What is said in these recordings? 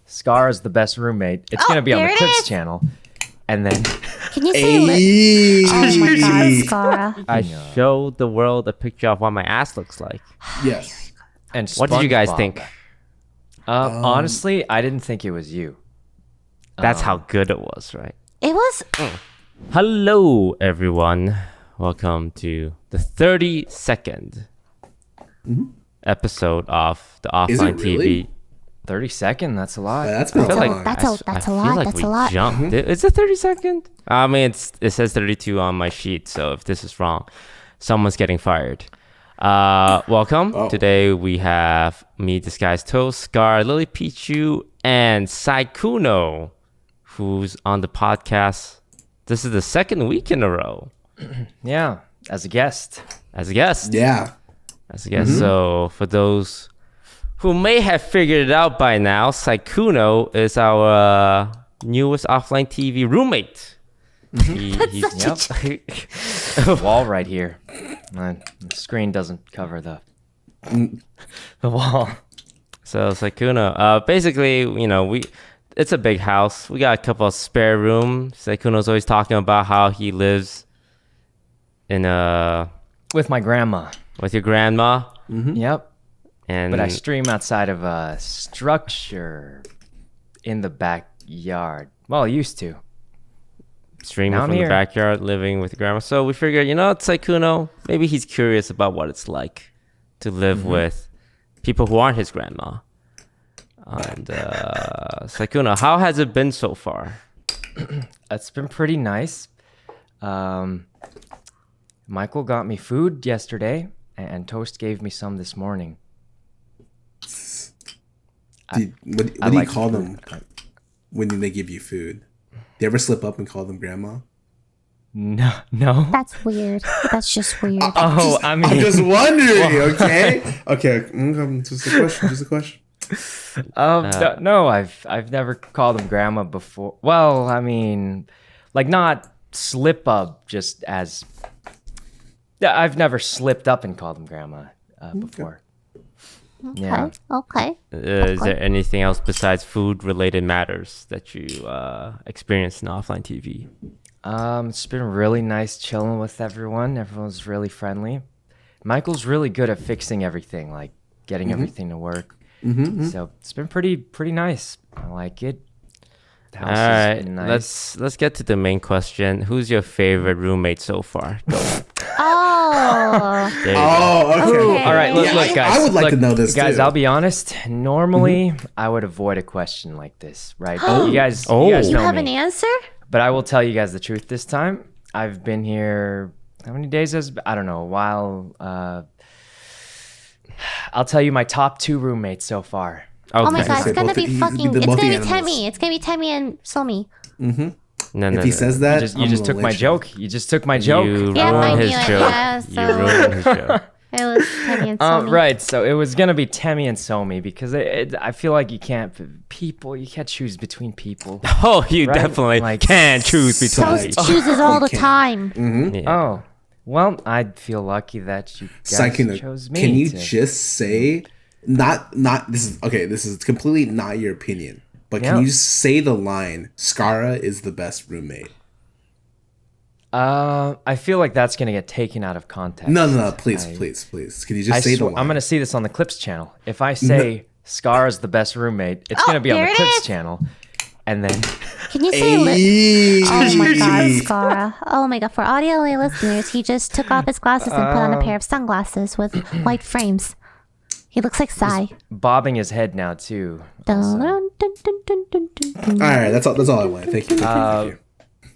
Scar's the best roommate. It's gonna be on the Clips channel. And then can you say oh my god, Scar. I showed the world a picture of what my ass looks like. Yes. And what did you guys think? Honestly, I didn't think it was you. That's how good it was, right? It was. Hello, everyone. Welcome to the 32nd episode of the Offline TV. 32nd? That's a lot. That's been long. That's a lot. That's a lot. Jumped. Is it 32nd? I mean, it says 32 on my sheet. So if this is wrong, someone's getting fired. Welcome. Today we have me, Disguised Toast, Scar, Lily Pichu, and Sykkuno, who's on the podcast. This is the second week in a row. Yeah, as a guest. Yeah. So for those who may have figured it out by now, Sykkuno is our newest offline TV roommate. He's Wall right here. The screen doesn't cover the wall. So Sykkuno, basically, it's a big house. We got a couple of spare rooms. Sykkuno's always talking about how he lives in with my grandma. With your grandma. Yep. But I stream outside of a structure in the backyard. Well, I used to. Streaming from the backyard, living with your grandma. So we figured, Sykkuno, maybe he's curious about what it's like to live with people who aren't his grandma. And Sykkuno, how has it been so far? It's been pretty nice. Michael got me food yesterday, and Toast gave me some this morning. What do you call them when they give you food? Do you ever slip up and call them grandma? No. That's weird. That's just weird. I'm just wondering. Okay. Just a question. No, I've never called them grandma before. Well, I mean, like not slip up, just as. Yeah, I've never slipped up and called them grandma before. Yeah. Okay. Is there anything else besides food-related matters that you experienced in offline TV? It's been really nice chilling with everyone. Everyone's really friendly. Michael's really good at fixing everything, like getting everything to work. So it's been pretty nice. I like it. The house has been nice. Let's get to the main question. Who's your favorite roommate so far? Go. Okay. All right, look, guys. I would like to know this, guys. too. I'll be honest. Normally, I would avoid a question like this, right? You guys know You have me. an answer? But I will tell you guys the truth this time. I've been here. How many days I don't know. A while. I'll tell you my top 2 roommates so far. Okay. Oh my god, it's gonna be fucking. It's gonna be animals. Temmie. It's gonna be Temmie and Somi. No, if he says that, You just took my joke. You just took my joke. You Yeah, I ruined knew his it. joke. Yeah, so- You ruined his joke. It was Temmie and Somi. Right, so it was gonna be Temmie and Somi because I feel like you can't choose between people. Oh, you Right? definitely Like- can choose between Toast people. chooses all the time. Yeah. Oh, well, I feel lucky that you guys Sykkuno, chose me. can you to- just say not this is completely not your opinion, but Yeah. can you just say the line Skara is the best roommate? I feel like that's gonna get taken out of context. No, please. Can you just say the line? I'm gonna see this on the Clips channel. If I say Scar is the best roommate, it's gonna be on there the it Clips is. channel, and then Can you say Oh my god, Scara. Oh my god, for audio listeners, he just took off his glasses and put on a pair of sunglasses with white frames. He looks like Psy. bobbing his head now too. Dun, dun, dun, dun, dun, dun, dun. All right, that's all I want. Thank you.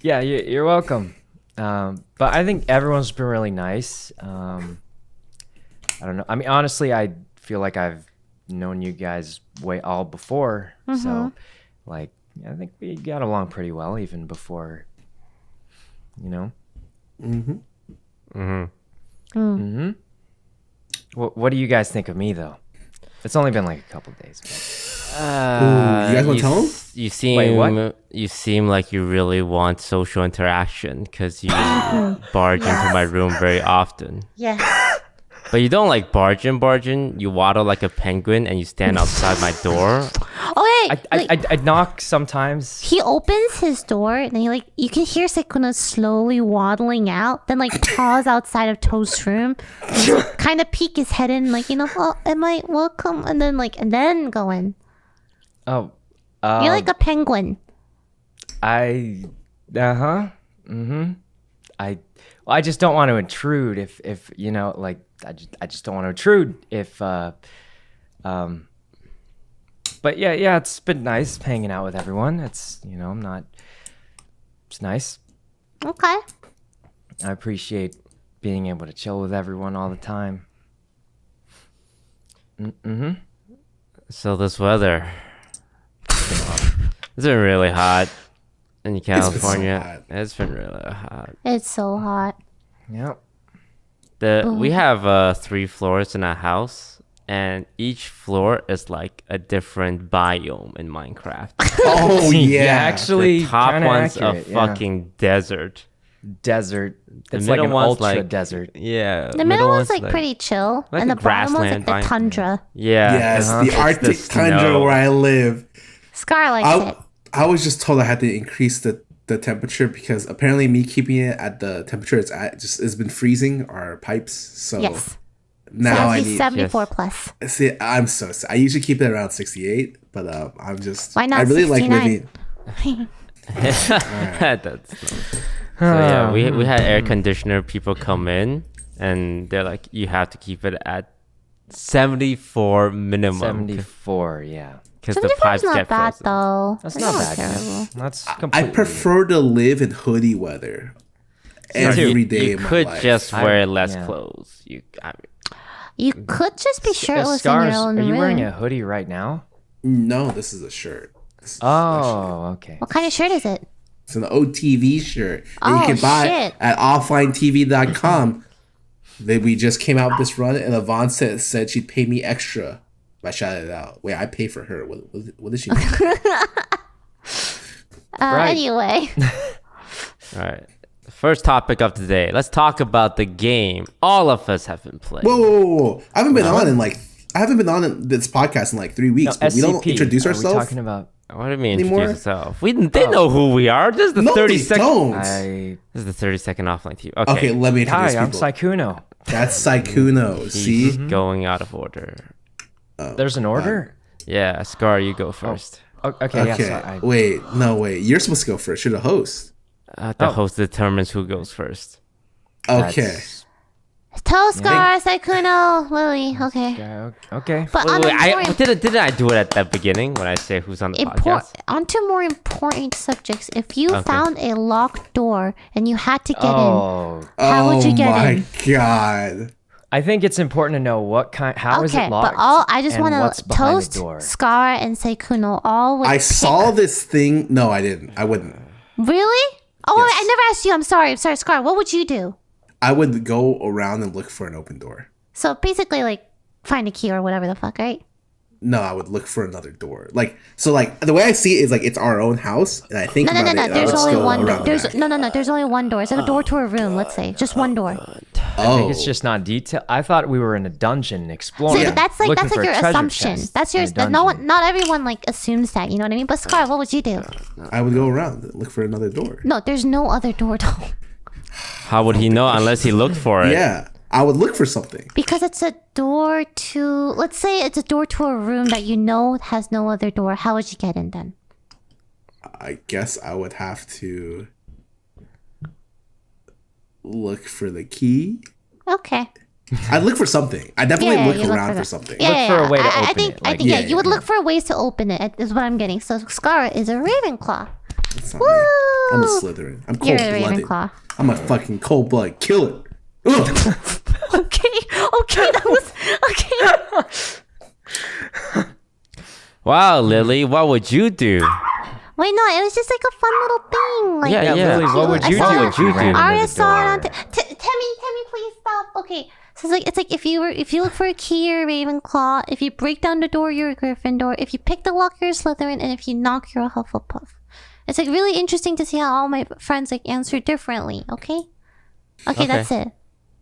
Yeah, you're welcome. But I think everyone's been really nice. I don't know. I mean, honestly, I feel like I've known you guys all before. So, like, I think we got along pretty well even before, What do you guys think of me, though? It's only been like a couple days. You guys want to tell him? You seem Wait, what? You seem like you really want social interaction because you barge into my room very often. Yes. But you don't like barge in. You waddle like a penguin and you stand outside my door. Oh wait, I knock sometimes. he opens his door and then you can hear Sykkuno slowly waddling out, then pause outside of Toast's room, kind of peek his head in, oh, am I welcome? And then go in. Oh, You're like a penguin. I just don't want to intrude if I just don't want to intrude if but yeah, it's been nice hanging out with everyone. It's it's nice. Okay. I appreciate being able to chill with everyone all the time. So this weather, it's been really hot in California. It's been really hot. It's so hot. Yep. We have 3 floors in our house, and each floor is like a different biome in Minecraft. Oh yeah, actually, The top kinda one's accurate, a fucking desert. Desert. It's middle like an one's ultra like- desert. Yeah. The middle one's pretty chill, like and a the bottom one's grassland the biome. tundra. Yeah. yes, Uh-huh. the It's Arctic the tundra snow. where I live. Scar likes it. I was just told I had to increase the temperature because apparently me keeping it at the temperature it's at has been freezing our pipes. So Yes. now I need. 74 plus. See, I'm so. I usually keep it around 68, but I'm just. Why not I really like 69? living. So yeah, we had air conditioner people come in, and they're like, you have to keep it at 74 minimum. 74, yeah. Because the 74 is pipes not get bad frozen. though. That's It's not bad. terrible. That's I completely. prefer to live in hoodie weather every day You of my could life. just wear less yeah. clothes. You could just be shirtless in Scars, your own are you room. wearing a hoodie right now? No, this is a shirt. This is a shirt. Oh, okay. What kind of shirt is it? It's an OTV shirt that Oh, you can buy shit. at OfflineTV.com. We just came out with this run, and Yvonne said she'd pay me extra if I shouted it out. Wait, I pay for her. What does she mean? Right. Anyway. All right. First topic of today. Let's talk about the game all of us have been playing. Whoa. I haven't been on in this podcast in like 3 weeks, but we don't introduce Are we ourselves. talking about? What do you mean Anymore? introduce yourself? They know who we are. This is the No, 30 they second. don't. I. This is the 30-second offline TV. Okay, Okay. let me introduce Hi, I'm people. Sykkuno. That's Sykkuno. See? He's going out of order. There's an order. Yeah, Scar, you go first. Okay. Okay. Yeah. So Wait. You're supposed to go first. You're the host. The host determines who goes first. Okay. that's- Tell Scar, Sykkuno, Lily. Okay. Okay. But Wait, on a more didn't I do it at the beginning when I say who's on the podcast? onto more important subjects. If you found a locked door and you had to get in, Oh, how would you get my in? God. I think it's important to know what kind. How is Okay, it locked? but I just and want what's to behind toast the door. Scar and Sykkuno all with I pick- saw this thing. No, I didn't. I wouldn't. Really? Oh, Yes. wait, I never asked you. I'm sorry, Scar. What would you do? I would go around and look for an open door. So basically, find a key or whatever the fuck, right? No, I would look for another door. The way I see it is it's our own house, and I think No. about it. There's let's only go one. around the There's back. no. There's only one door. It's like a door to a room. Let's say just one door. Oh, I think it's just not detailed. I thought we were in a dungeon So exploring. that's looking for your a treasure assumption. chest That's in your. a That dungeon. not everyone assumes that. You know what I mean? But Scar, what would you do? I would go around and look for another door. No, there's no other door though. How would he know unless he looked for it? Yeah, I would look for something. Because it's a door to. Let's say it's a door to a room that you know has no other door. How would you get in then? I guess I would have to look for the key. Okay. I'd look for something. I definitely Yeah, look you look around for for that. something. Yeah, for a way to I open think, it, I like- think, Yeah, you would yeah. look for ways to open it. Is what I'm getting. So Scar is a Ravenclaw. That's not me. I'm a Slytherin. I'm You're a cold-blooded. Ravenclaw. I'm a fucking cold-blooded killer. Ugh. Okay, that was okay. Wow, Lily, what would you do? Wait, no, it was just like a fun little thing. Yeah, Lily, what would I you saw do it- if you ran into Arya the saw it on. door? Temmie, please stop. Okay, so it's like if you look for a key, you're a Ravenclaw. If you break down the door, you're a Gryffindor. If you pick the lock, you're a Slytherin, and if you knock, you're a Hufflepuff. It's really interesting to see how all my friends answer differently. Okay, Okay. that's it.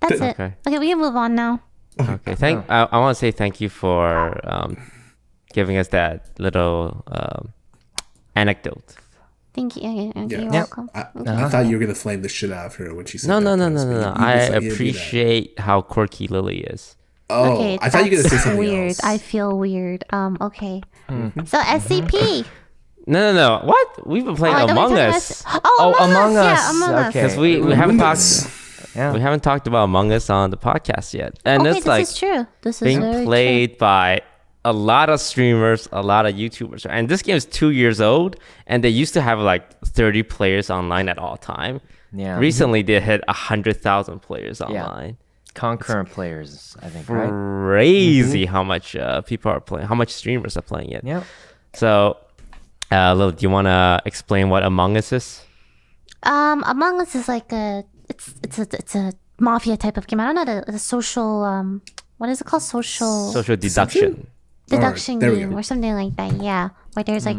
That's it. Okay. Okay, we can move on now. Okay, I want to say thank you for giving us that little anecdote. Thank you. You're Yeah. welcome. I thought you were gonna flame the shit out of her when she said No. that. to us, but you I decided to do that. appreciate how quirky Lily is. Oh, Okay, I thought you were gonna say that's something weird. else. I feel weird. Okay. So SCP. No. What? We've been playing I thought we were Among talking Us. about- Oh, Among Us. Yeah, Among Us. Okay. Because we haven't talked. Yeah. We haven't talked about Among Us on the podcast yet, and Okay, it's this like is true. This is being very played by a lot of streamers, a lot of YouTubers, and this game is 2 years old, and they used to have like 30 players online at all time. Yeah. Recently, they hit 100,000 players online. Concurrent players, I think, right? Crazy how much people are playing, how much streamers are playing it. Yeah. So, Lil, do you want to explain what Among Us is? Among Us is like it's a mafia type of game. I don't know the social what is it called? Social deduction. Deduction there we game go. or something like that. Yeah, where there's like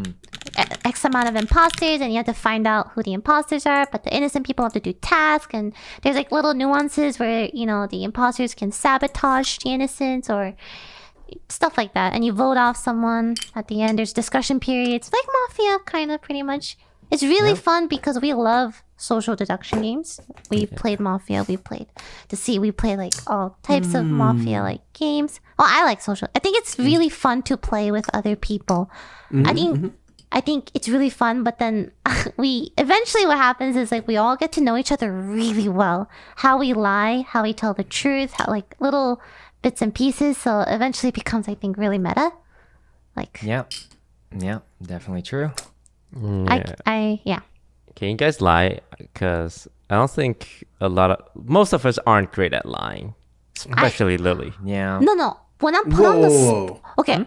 X amount of imposters and you have to find out who the imposters are, but the innocent people have to do tasks, and there's like little nuances where the imposters can sabotage the innocents or stuff like that, and you vote off someone at the end. There's discussion periods, like mafia, kind of pretty much. It's really fun because we love social deduction games. We played Mafia. We played like all types of Mafia like games. Well, I like social. I think it's really fun to play with other people. I think it's really fun, but then we eventually what happens is like we all get to know each other really well. How we lie, how we tell the truth, how like little bits and pieces. So eventually it becomes, I think, really meta. Like Yeah, definitely true. yeah. Can you guys lie? Because I don't think most of us aren't great at lying, especially Lily. Yeah. No. When I'm put on the Whoa.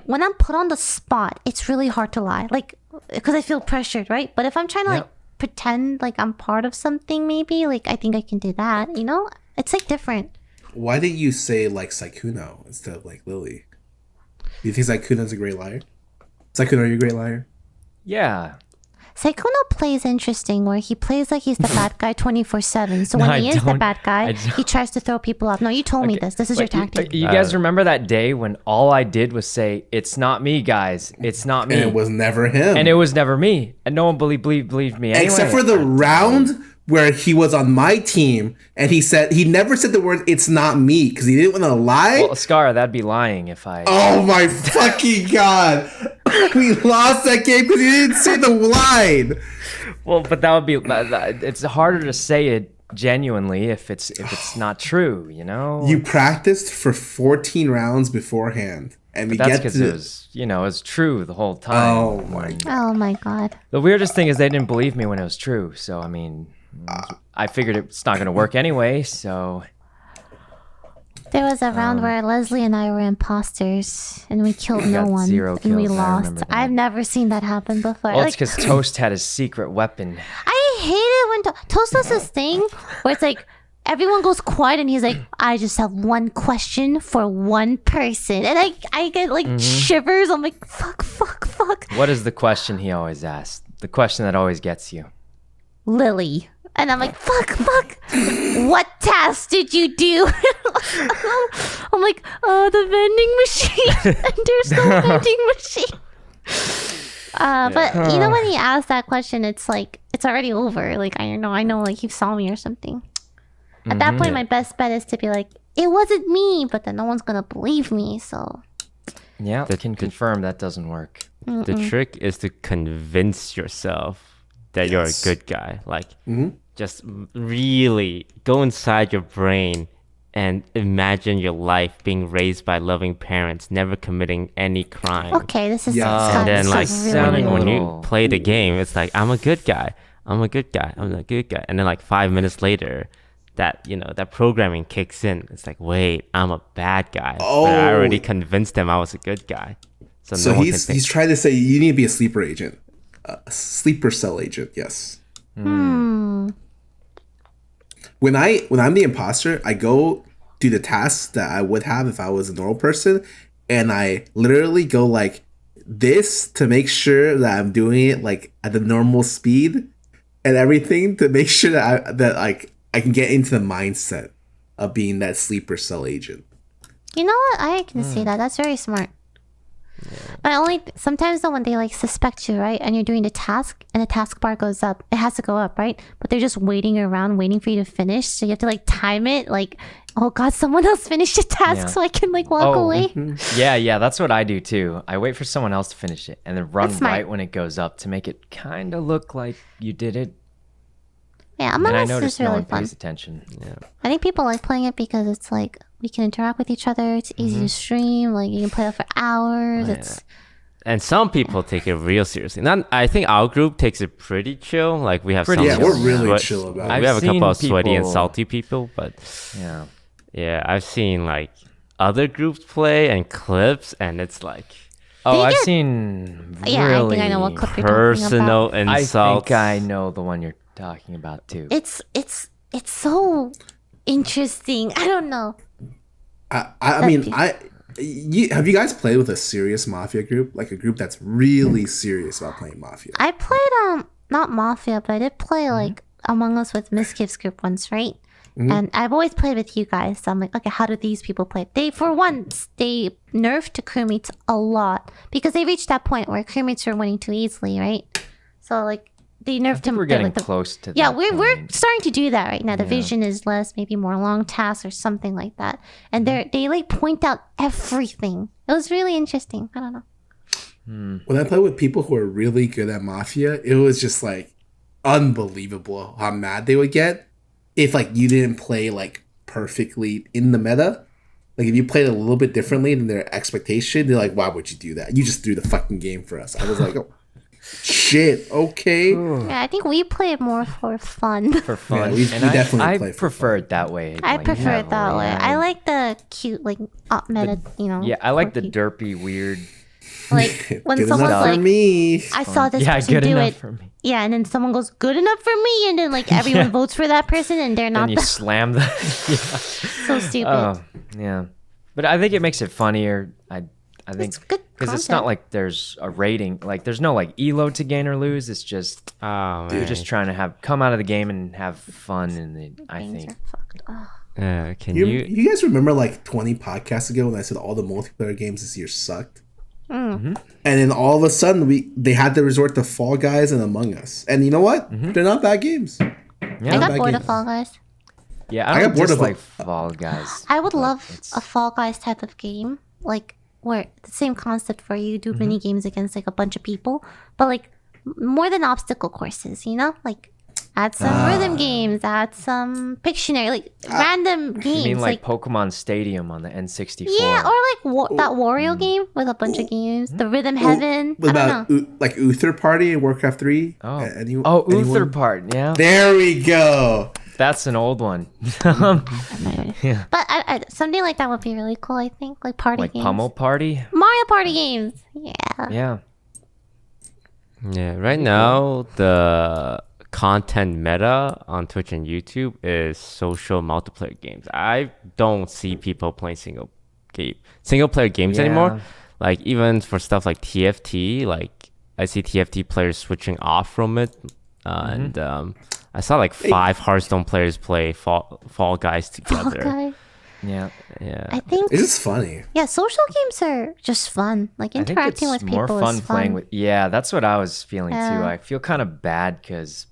when I'm put on the spot, it's really hard to lie. Like, because I feel pressured, right? But if I'm trying to like pretend like I'm part of something, maybe like I think I can do that. It's like different. Why did you say like Sykkuno instead of like Lily? Do you think Sykkuno's a great liar? Sykkuno, are you a great liar? Yeah. Sykkuno plays interesting, where he plays like he's the bad guy 24/7. So No, when he I is the don't. bad guy, I don't. he tries to throw people off. No, you told me this. This is your tactic. You guys remember that day when all I did was say, "It's not me, guys. It's not me," And it was never him. and it was never me, and no one believed me anyway. Except for the round where he was on my team and he never said the word "it's not me" because he didn't want to lie. Well, Scar, that'd be lying if I. Oh my fucking god! We lost that game because he didn't say the line. Well, but that would be. It's harder to say it genuinely if it's not true. You practiced for 14 rounds beforehand, and we That's get because to. it was true the whole time. Oh my! Oh my god. The weirdest thing is they didn't believe me when it was true. So I mean, I figured it's not going to work anyway. So There was a round where Leslie and I were imposters and we killed no got one 0 and we kills, I lost. remember that. I've never seen that happen before. well, it's Like, because Toast had his secret weapon. I hate it when Toast does this thing where it's like everyone goes quiet and he's like, I just have one question for one person. And I get like shivers. I'm like, fuck. What is the question he always asks? The question that always gets you. Lily. And I'm like, fuck. What task did you do? I'm like, the vending machine. And there's no vending machine. But when he asked that question, it's like, it's already over. Like, I know, like he saw me or something. At that point, my best bet is to be like, it wasn't me, but then no one's gonna believe me, so. Yeah, can confirm that doesn't work. The trick is to convince yourself that you're a good guy. Like, just really go inside your brain and imagine your life being raised by loving parents, never committing any crime. Okay, this is Yeah. And then, like, sounding when you little- play the game, it's like, I'm a good guy. I'm a good guy. And then, like, 5 minutes later, that programming kicks in. It's like, wait, I'm a bad guy. Oh. But I already convinced them I was a good guy. So So no one can he's think. trying to say you need to be a sleeper agent, a sleeper cell agent. Yes. When I'm the imposter, I go do the tasks that I would have if I was a normal person, and I literally go like this to make sure that I'm doing it like at the normal speed and everything to make sure that I can get into the mindset of being that sleeper cell agent. You know what? I can see that. That's very smart. But sometimes though when they like suspect you, right, and you're doing the task and the task bar goes up, it has to go up, right? But they're just waiting around, waiting for you to finish. So you have to like time it, like, oh god, someone else finished the task, so I can like walk away. Yeah, that's what I do too. I wait for someone else to finish it and then run That's smart. right when it goes up to make it kind of look like you did it. Yeah, And Among I Us is noticed no really one fun. pays attention. Yeah. I think people like playing it because it's like we can interact with each other. It's easy to stream. Like you can play it for hours. It's And some people take it real seriously. I think our group takes it pretty chill. Like we have Pretty some Yeah, we're really sweat- chill about We it. have a I've couple of seen sweaty and people- salty people, but Yeah. yeah, I've seen like other groups play and clips, and it's like Oh, They I've get- seen yeah, really I think I know what clip you're talking personal about. I insults. think I know the one you're talking about too. It's so interesting. I don't know. I mean, have you guys played with a serious mafia group, like a group that's really serious about playing mafia? I played not Mafia, but I did play like Among Us with Miskiff's group once, right? And I've always played with you guys. So I'm like, okay, how do these people play? They nerfed crewmates a lot because they reached that point where crewmates were winning too easily, right? So like they I nerfed think him. we're getting like, close to yeah, that we're point. starting to do that right now. The vision is less, maybe more long tasks or something like that. And they like point out everything. It was really interesting. I don't know. When I play with people who are really good at mafia, it was just like unbelievable how mad they would get if like you didn't play like perfectly in the meta. Like if you played a little bit differently than their expectation, they're like, "Why would you do that? You just threw the fucking game for us." I was like, "Oh, shit, okay." Yeah, I think we play it more for fun. For fun. we and definitely I play for prefer it that way. I like, prefer it that way. heavily. I like the cute, like meta, Yeah, I like the quirky- derpy, weird. like when Good someone's enough for like, me. I saw this Yeah, person good do enough it. for me. Yeah, and then someone goes, good enough for me, and then like everyone votes for that person, and they're not And you slam the. so stupid. Oh, yeah. But I think it makes it funnier. I think It's good because it's not content. like there's a rating. Like there's no like elo to gain or lose. It's just Oh you're man. just trying to come out of the game and have fun. And I Games think are fucked. Ugh. Yeah, can You, you? you guys remember like 20 podcasts ago when I said all the multiplayer games this year sucked? And then all of a sudden they had to resort to Fall Guys and Among Us. And you know what? They're not bad games. I yeah, got bad bored game. of Fall Guys. yeah. I I got don't bored of dislike Fall Guys. I would but love it's- a Fall Guys type of game, like where the same concept where you do mini games against like a bunch of people, but like more than obstacle courses, you know, like add some rhythm games, add some Pictionary, like random games. You mean like Pokemon Stadium on the N64? yeah, or like that Wario game with a bunch of games, the Rhythm Heaven. What I don't about know. like Uther Party in Warcraft 3? Oh, Anyone? Uther anyone? Part. Yeah, There we go. that's an old one. But something like that would be really cool. I think like party like games, Pummel Party. Mario Party games. Yeah. Yeah. Yeah, right now the content meta on Twitch and YouTube is social multiplayer games. I don't see people playing single player games anymore. Yeah. Like even for stuff like TFT, like I see TFT players switching off from it, and I saw like 5 Hearthstone players play Fall Guys together. Okay. Yeah. Yeah, I think It's just funny. yeah, social games are just fun. Like I think interacting it's with more people fun is fun. playing with. Yeah, that's what I was feeling too. Yeah. I feel kind of bad because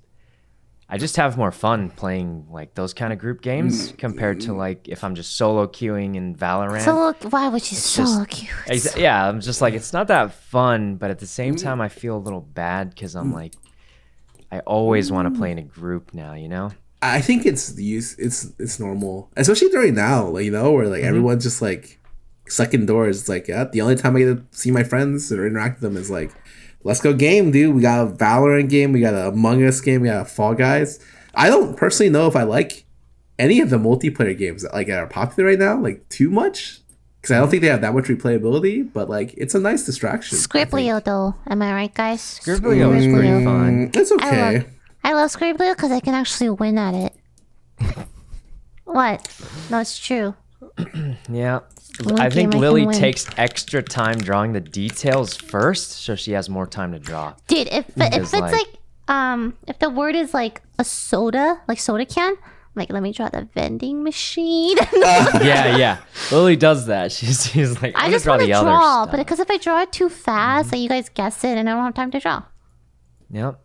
I just have more fun playing like those kind of group games compared to like if I'm just solo queuing in Valorant. Solo, why would you solo just- queue? Yeah, I'm just like it's not that fun, but at the same time I feel a little bad because I'm like I always want to play in a group now, you know? I think it's normal, especially during now, like, you know, where like everyone's just like stuck indoors. It's like, yeah, the only time I get to see my friends or interact with them is like, let's go game, dude. We got a Valorant game, we got a Among Us game, we got a Fall Guys. I don't personally know if I like any of the multiplayer games that like are popular right now, like too much, because I don't think they have that much replayability. But like, it's a nice distraction. Scriblio though, am I right, guys? Scriblio is pretty fun. It's okay. I love Scriblio because I can actually win at it. What? No, it's true. Yeah. one I think game I can Lily win. takes extra time drawing the details first, so she has more time to draw. Dude, if it's Because, like if the word is like a soda, like soda can, like, let me draw the vending machine. Yeah. Lily does that. She's like, I I'm just draw want to the other draw, stuff. but because if I draw it too fast, like you guys guess it, and I don't have time to draw. Yep.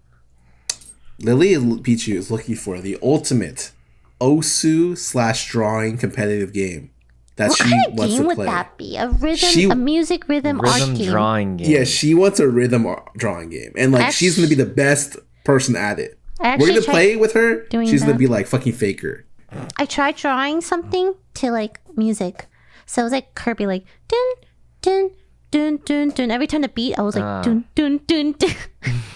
Lily Pichu is looking for the ultimate Osu/drawing competitive game that What she kind of wants game to would play. that be? A music rhythm art Rhythm game. drawing game. Yeah, she wants a rhythm drawing game, and like she's gonna be the best person at it. I We're actually gonna play with her. doing She's gonna that. be like fucking faker. I tried drawing something to like music, so it was like Kirby, like dun dun dun dun dun. Every time the beat, I was like dun dun dun dun.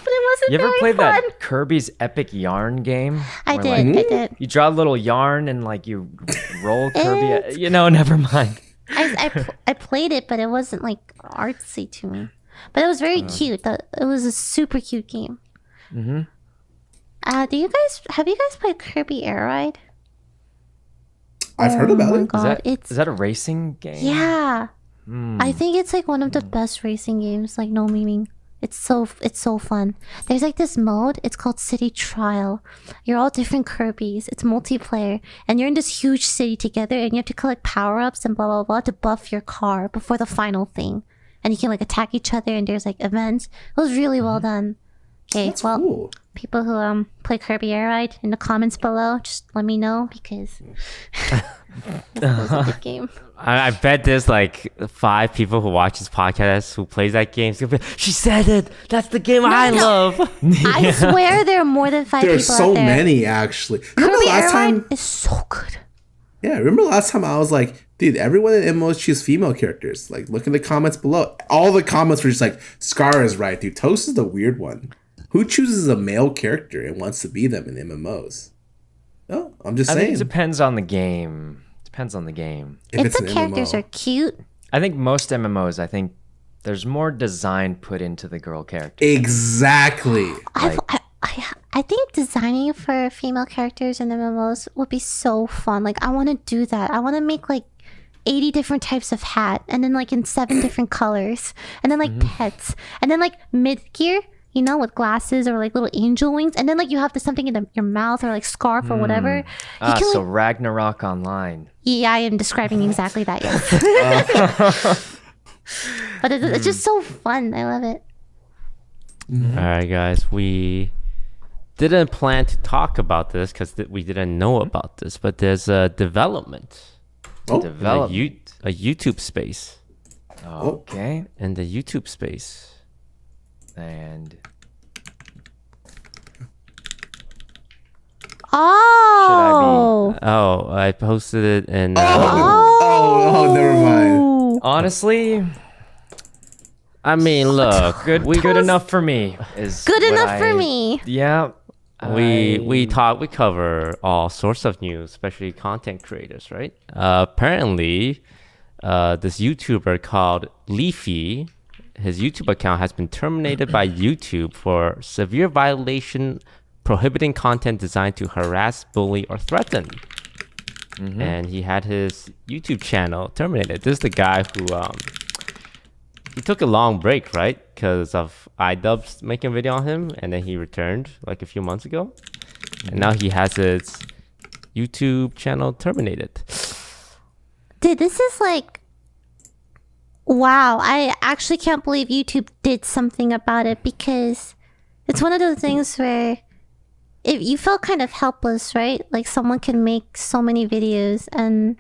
But it wasn't You ever very played fun. that Kirby's Epic Yarn game? I Where, did. like, I did. you draw a little yarn and like you roll Kirby. Never mind. I played it, but it wasn't like artsy to me. But it was very cute. It was a super cute game. Mm-hmm. Have you guys played Kirby Air Ride? I've heard about it. God, Is that a racing game? yeah. Hmm. I think it's like one of the best racing games. Like no meaning. It's so fun. There's like this mode. It's called City Trial. You're all different Kirby's. It's multiplayer, and you're in this huge city together, and you have to collect power ups and blah blah blah to buff your car before the final thing. And you can like attack each other, and there's like events. It was really well done. Okay, That's well, cool. people who play Kirby Air Ride in the comments below, just let me know because it was a good game. I bet there's like 5 people who watch this podcast who plays that game. It's gonna be, she said it. That's the game I love. I swear there are more than 5 There's people so out there. many actually. Remember Kirby Air last Ride time? is so good. Yeah, remember last time I was like, dude, everyone in MMOs choose female characters. Like, look in the comments below. All the comments were just like, Scar is right, dude. Toast is the weird one. Who chooses a male character and wants to be them in MMOs? No, I'm just I saying. think it depends on the game. Depends on the game. If the an characters MMO. are cute, I think most MMOs, I think there's more design put into the girl character. Exactly. I think designing for female characters in MMOs would be so fun. Like, I want to do that. I want to make like 80 different types of hat, and then like in 7 different colors, and then like pets, and then like mid gear, you know, with glasses or like little angel wings, and then like you have something in your mouth or like scarf or whatever. You can, So like, Ragnarok Online. yeah, I am describing exactly that. Yes. But it's just so fun. I love it. All right, guys. We didn't plan to talk about this because we didn't know about this, but there's a development. Oh, Develop. A YouTube space. Okay. In the YouTube space. And Oh. Oh, I posted it in. oh, never mind. honestly, I mean, look, good enough for me. Is Good what enough for I- me. Yeah. we cover all sorts of news, especially content creators, right? Apparently, this YouTuber called Leafy, his YouTube account has been terminated by YouTube for severe violation prohibiting content designed to harass, bully, or threaten. And he had his YouTube channel terminated. This is the guy who he took a long break, right? Because of iDubbbz making a video on him, and then he returned like a few months ago. And now he has his YouTube channel terminated. Dude, this is like, wow. I actually can't believe YouTube did something about it, because it's one of those things where if you felt kind of helpless, right? Like someone can make so many videos and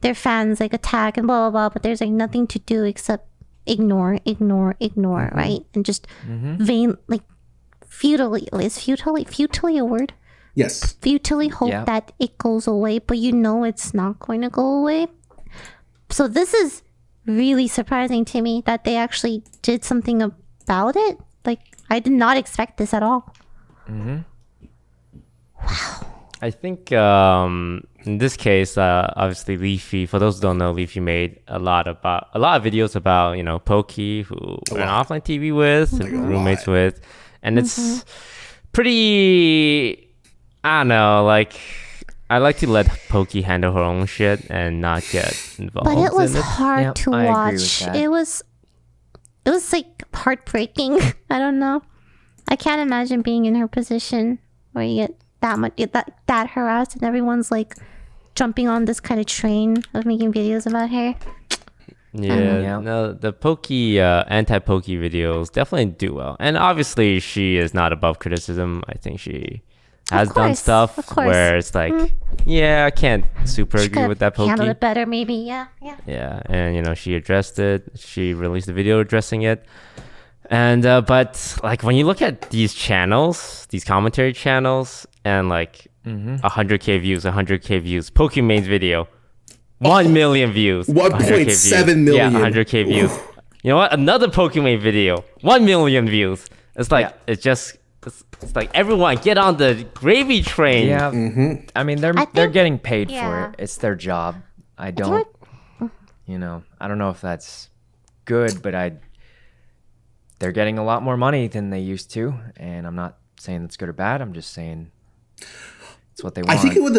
their fans like attack and blah blah blah, but there's like nothing to do except ignore, right? And just futilely a word? Yes. Futilely hope Yeah. that it goes away, but you know it's not going to go away. So this is really surprising to me that they actually did something about it. Like, I did not expect this at all. I think in this case, obviously Leafy, for those who don't know, Leafy made a lot of videos about, you know, Pokey, who we're on Offline TV with, and roommates with, and it's pretty, I don't know, like, I like to let Pokey handle her own shit and not get involved. But it was in it. hard Yeah, to I agree watch. with that. It was like heartbreaking. I don't know. I can't imagine being in her position where you get that much that harassed, and everyone's like jumping on this kind of train of making videos about her. Yeah, no, the pokey, anti-pokey videos definitely do well. And obviously, she is not above criticism. I think she has done stuff where it's like, yeah, I can't super agree with that pokey. Handled it better, maybe. Yeah. Yeah, and you know, she addressed it. She released a video addressing it. And but like when you look at these channels, these commentary channels, and like 100K views, Pokemon's video. 1 million views. 1.7 million. Yeah, 100K views. You know what? Another Pokemon video. 1 million views. It's like, it's like everyone get on the gravy train. Yeah. I mean, they're getting paid for it. It's their job. I don't know if that's good, but they're getting a lot more money than they used to. And I'm not saying that's good or bad. I'm just saying it's what they want. I think it would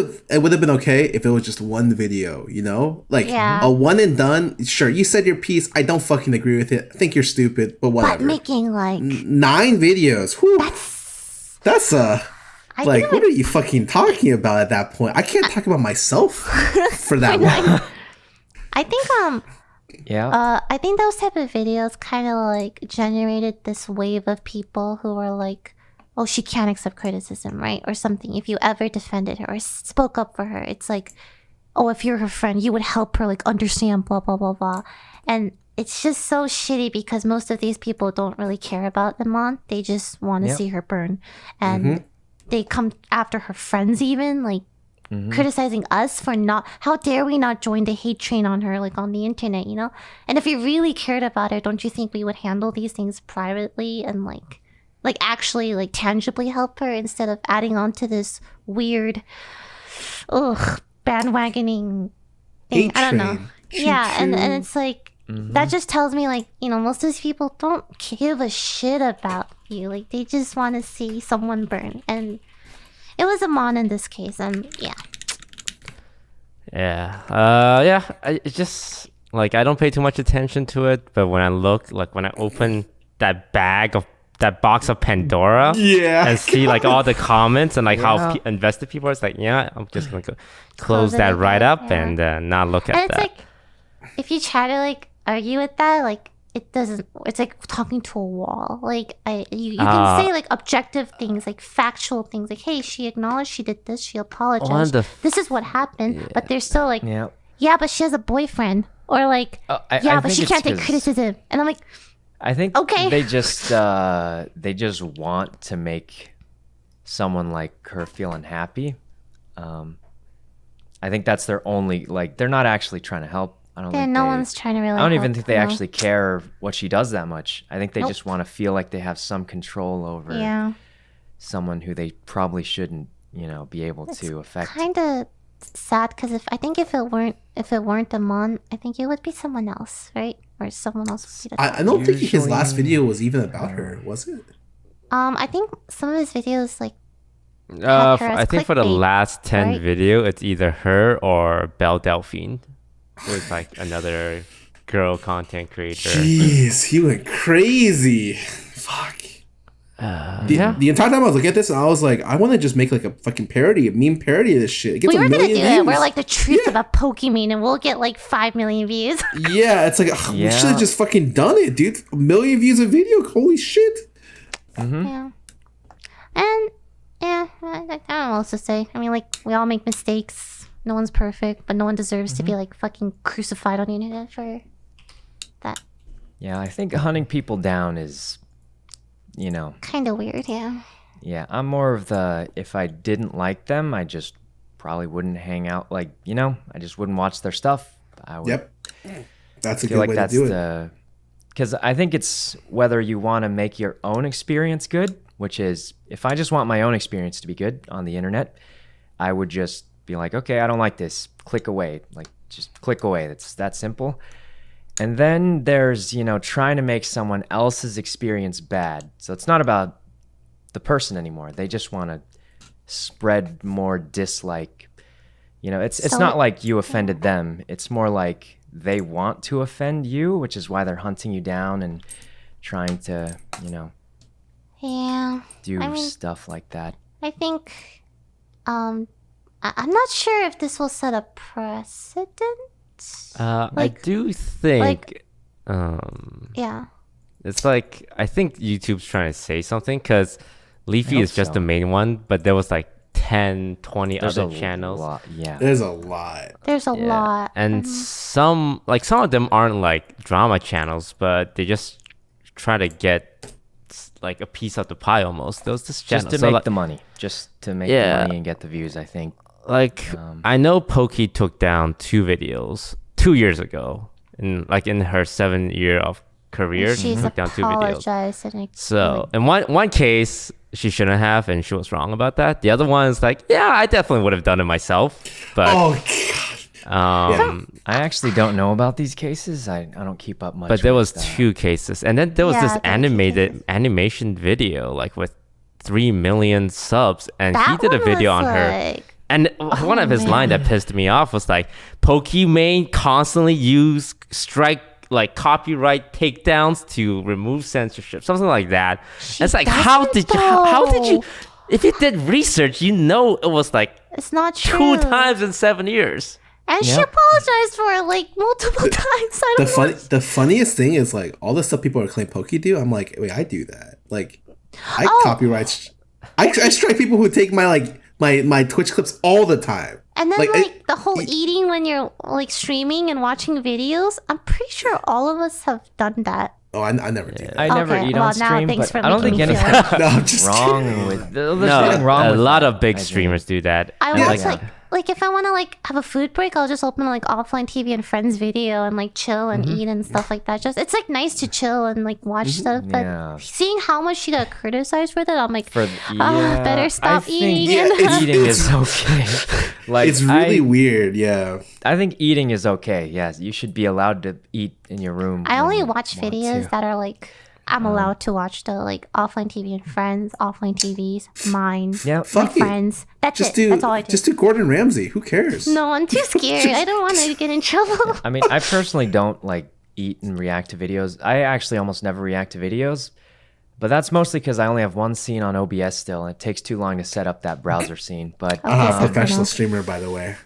have been okay if it was just one video, you know? Like a one and done. Sure, you said your piece. I don't fucking agree with it. I think you're stupid, but whatever. But making like 9 videos. Whew, that's like what are you fucking talking about at that point? I can't talk about myself for that long. I think I think those type of videos kind of like generated this wave of people who were like, oh, she can't accept criticism, right? Or something. If you ever defended her or spoke up for her, it's like, oh, if you're her friend, you would help her, like, understand, blah, blah, blah, blah. And it's just so shitty because most of these people don't really care about Iman. They just want to see her burn. And they come after her friends even, like, criticizing us for not, how dare we not join the hate train on her, like, on the internet, you know? And if you really cared about her, don't you think we would handle these things privately and, like actually like tangibly help her instead of adding on to this weird bandwagoning thing. I don't know. Yeah, and it's like that just tells me like, you know, most of these people don't give a shit about you. Like they just want to see someone burn. And it was Iman in this case, and it's just like I don't pay too much attention to it, but when I open that box of Pandora and see like all the comments and like how invested people are, it's like, I'm just gonna close that right up and not look at that. It's like if you try to like argue with that, like it doesn't, it's like talking to a wall. Like you can say like objective things, like factual things, like, hey, she acknowledged she did this, she apologized, this is what happened, but they're still like, but she has a boyfriend, or like but she can't take criticism, and I'm like, I think they just want to make someone like her feel unhappy. I think that's their only, like, they're not actually trying to help. I don't think one's trying to really I don't even think they actually care what she does that much. I think they just want to feel like they have some control over someone who they probably shouldn't, be able to affect. Kind of sad because if it weren't Iman, I think it would be someone else, right? Or someone else. I don't think his last video was even about her, was it? I think some of his videos like. I think for the last 10 video, it's either her or Belle Delphine. There's like another girl content creator. Jeez, he went crazy. Fuck. The entire time I was looking at this, and I was like, I want to just make like a fucking parody, a meme parody of this shit. It gets we were gonna do views. it. We're like the truth about Pokemon, and we'll get like 5 million views. Yeah, it's like we should have just fucking done it, dude. 1 million views a video. Holy shit. Yeah. And I don't know what else to say. I mean, like we all make mistakes. No one's perfect, but no one deserves to be like fucking crucified on the internet for that. Yeah, I think hunting people down is, kind of weird. Yeah, I'm more of the, if I didn't like them, I just probably wouldn't hang out. Like, I just wouldn't watch their stuff. I would that's a good way to do it. Because I think it's whether you want to make your own experience good, which is, if I just want my own experience to be good on the internet, I would just be like, okay, I don't like this. Click away. Like, just click away. It's that simple. And then there's, trying to make someone else's experience bad. So it's not about the person anymore. They just want to spread more dislike. It's not like you offended them. It's more like they want to offend you, which is why they're hunting you down and trying to, do stuff like that. I think I'm not sure if this will set a precedent. I do think Yeah. it's like I think YouTube's trying to say something because Leafy is just so. the main one, but there was like 10, 20 There's other a channels. lot. Yeah. There's a lot. There's a lot. And some of them aren't like drama channels, but they just try to get like a piece of the pie almost. Those just channels. Just to make the money. Just to make Yeah. the money and get the views, I think. Like I know Pokey took down 2 videos 2 years ago, in her 7 year of career. She She's took down 2 videos. apologized and So in one case she shouldn't have, and she was wrong about that. The other one is like, yeah, I definitely would have done it myself, but Oh I actually don't know about these cases. I don't keep up much. but there was with, 2 cases, and then there was Yeah, this there were 2 cases. animation video like with 3 million subs, and he that did a one video was on her. like, And one of his man. line that pissed me off was like, Pokimane constantly use strike like copyright takedowns to remove censorship, something like that. She It's like, how doesn't, did you? though. If you did research, you know it was like It's not true. 2 times in 7 years. And she Yep. apologized for it like multiple times. I don't know. The funniest thing is like all the stuff people are claiming Pokey do. I'm like, wait, I do that. Like, I Oh. copyright. I strike people who take my Twitch clips all the time. And then Like, the whole eating when you're like streaming and watching videos, I'm pretty sure all of us have done that. Oh, I never do that. I never Okay, eat well, on now stream, thanks but for I don't think making me anything feel No, I'm just wrong with. There's No, nothing wrong a with lot that, of big I think. streamers do that. I And, will like, just like if I want to like have a food break, I'll just open like offline TV and friends video and like chill and eat and stuff like that. Just it's like nice to chill and like watch stuff. But Yeah. seeing how much she got criticized with it, I'm like, For better I stop think eating. Yeah, eating is okay. Like It's really I, weird. Yeah. I think eating is okay. Yes, you should be allowed to eat in your room. I when only you watch want videos to. that are like I'm allowed to watch the like offline TV and friends, offline TVs, mine, Yeah. my Fuck it. friends. That's Just it. do That's all I do. just do Gordon Ramsay. Who cares? No, I'm too scared. I don't want to get in trouble. I mean, I personally don't like eat and react to videos. I actually almost never react to videos, but that's mostly because I only have one scene on OBS still, and it takes too long to set up that browser scene. But Okay, so Professional Sykkuno. streamer, by the way.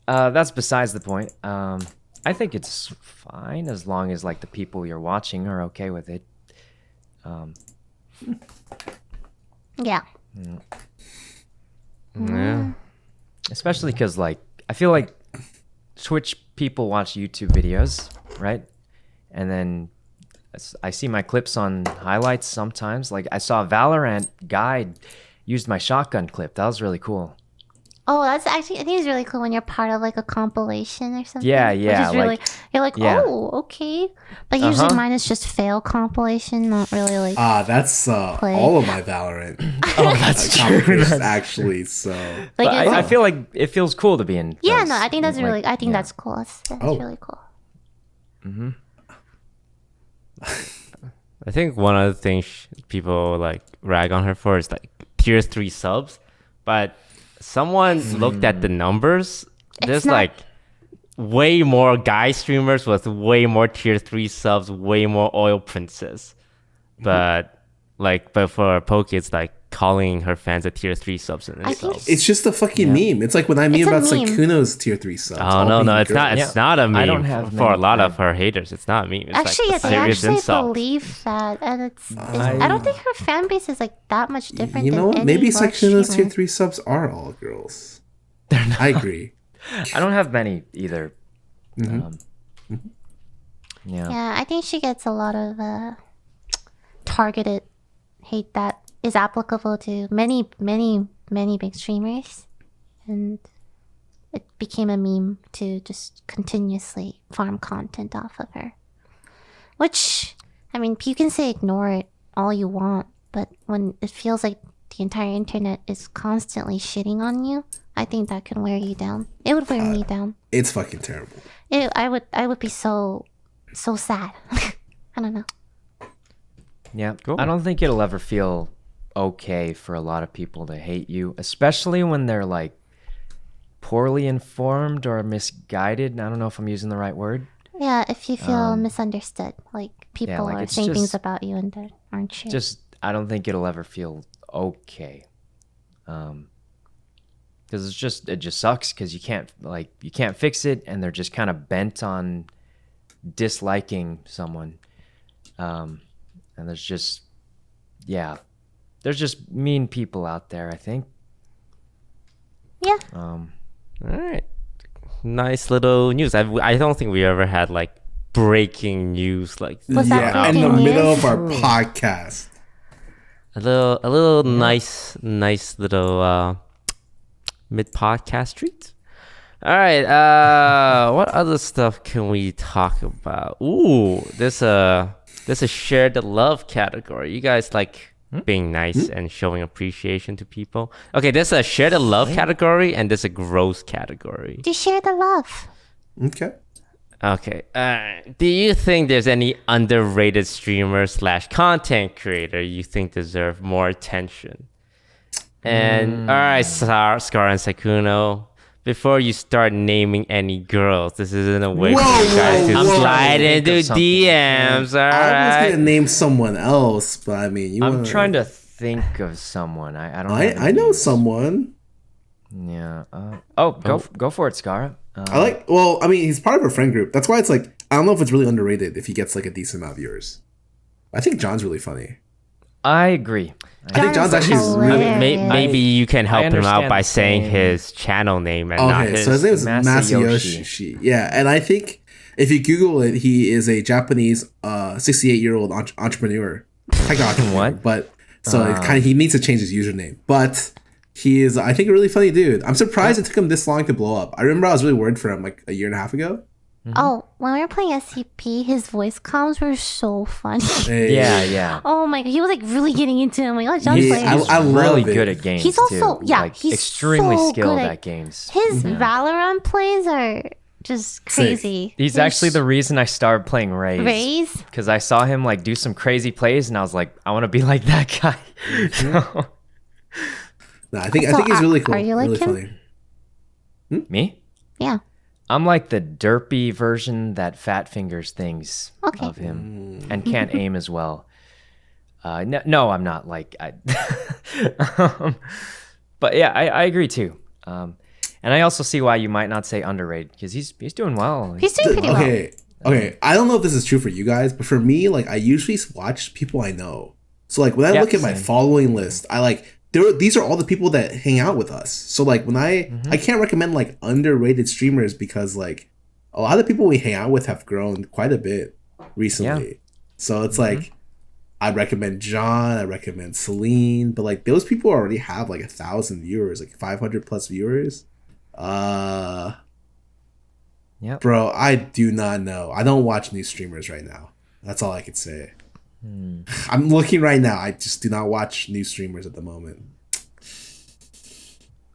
that's besides the point. I think it's fine as long as like the people you're watching are okay with it. Yeah. yeah. Especially because like I feel like Twitch people watch YouTube videos, right? And then I see my clips on highlights sometimes. Like I saw a Valorant guy used my shotgun clip. That was really cool. Oh, that's actually I think it's really cool when you're part of like a compilation or something. Yeah, Which yeah, is really like- you're like, yeah. oh, okay. But usually Uh-huh. mine is just fail compilation, not really like That's Play. all of my Valorant. Oh, that's competitions, actually. So like But it's, I feel like it feels cool to be in. yeah, those, no, I think that's like, really I think yeah. that's cool. That's Oh. really cool. I think one of the things people like rag on her for is like tier 3 subs, but someone looked at the numbers. There's not- like way more guy streamers with way more tier 3 subs, way more oil princes. But for Poke, it's like calling her fans a tier 3 subs in I think themselves. it's just a fucking meme. It's like when I meme It's a about meme. Sykkuno's tier 3 subs. Oh all no, being it's not. girls. It's not a meme. I don't have for a many- lot of her haters. It's not a meme. It's actually, like yeah, a they serious actually insult. believe that, and I don't think her fan base is like that much different. You know than what? any Maybe large Sykkuno's tier streamer. 3 subs are all girls. I agree. I don't have many either. Mm-hmm. Yeah. Yeah, I think she gets a lot of targeted hate that is applicable to many big streamers, and it became a meme to just continuously farm content off of her. Which, I mean, you can say ignore it all you want, but when it feels like the entire internet is constantly shitting on you, I think that can wear you down. It would wear me down. It's fucking terrible. I would be so sad. I don't know. Yeah. Cool. I don't think it'll ever feel okay for a lot of people to hate you, especially when they're like poorly informed or misguided. I don't know if I'm using the right word. Yeah, if you feel misunderstood, like people like, are it's saying things just- about you and that aren't true. Just I don't think it'll ever feel okay. because it just sucks because you can't fix it, and they're just kind of bent on disliking someone. And there's just mean people out there, I think. Yeah. All right. Nice little news. I don't think we ever had like breaking news like Was that yeah, in breaking the middle news? of our podcast. a little nice little mid podcast treat. All right. What other stuff can we talk about? Ooh, there's a share the love category. You guys like being nice and showing appreciation to people. Okay, there's a share the love category and there's a gross category. Do share the love. Okay. Okay. Do you think there's any underrated streamer / content creator you think deserve more attention? And all right, Scar and Sykkuno, before you start naming any girls, this isn't a way for you guys to slide into DMs. All I was right. gonna name someone else, but I mean, I'm trying to think of someone. I don't. have I any know names. someone. Yeah. Go for it, Scar. I like. Well, I mean, he's part of a friend group. That's why it's like I don't know if it's really underrated if he gets like a decent amount of viewers. I think John's really funny. I agree. I think John's actually really. hilarious. Maybe you can help him out understand by the saying same. his channel name and not Okay, his. so his name is Masayoshi. Masayoshi. Yeah, and I think if you Google it, he is a Japanese 68-year-old entrepreneur. Tech entrepreneur. What? But so it kind of he needs to change his username. But he is, I think, a really funny dude. I'm surprised it took him this long to blow up. I remember I was really worried for him like a year and a half ago. Oh, when we were playing SCP, his voice comms were so funny. Hey. Yeah. Oh my god, he was like really getting into it. I'm like, oh, John's He's- playing. I really love it. good at games. He's also- too. yeah, like, he's extremely so skilled good at- at games. His Valorant plays are just crazy. He's They're actually the reason I started playing Raze. Raze. Because I saw him like do some crazy plays, and I was like, I want to be like that guy. So- No, I think So, he's really cool. are you like really him? funny. Me? Yeah. I'm like the derpy version that fat fingers things Okay. of him and can't aim as well. No, I'm not like I. But yeah, I agree too. And I also see why you might not say underrated because he's doing well. He's doing pretty well. Okay. I don't know if this is true for you guys, but for me, like I usually watch people I know. So like when I Yeah, look at my same. following list, I like these are all the people that hang out with us. So like when I can't recommend like underrated streamers because like a lot of the people we hang out with have grown quite a bit recently. So it's like I recommend John, I recommend Celine, but like those people already have like 1,000 viewers, like 500 plus viewers. Yep. Bro, I do not know. I don't watch new streamers right now. That's all I could say. I'm looking right now. I just do not watch new streamers at the moment.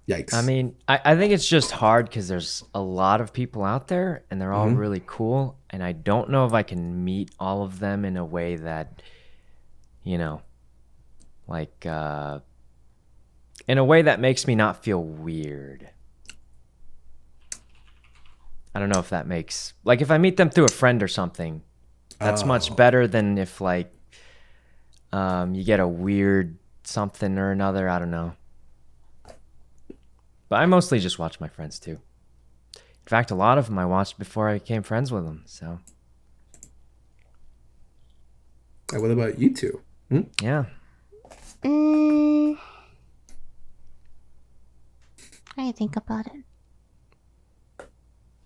Yikes. I mean, I think it's just hard because there's a lot of people out there and they're all really cool. And I don't know if I can meet all of them in a way that, you know, like, in a way that makes me not feel weird. I don't know if that makes, like, if I meet them through a friend or something, that's much better than if, like, you get a weird something or another. I don't know. But I mostly just watch my friends too. In fact, a lot of them I watched before I became friends with them. So What about you two? yeah, Mm, I think about it.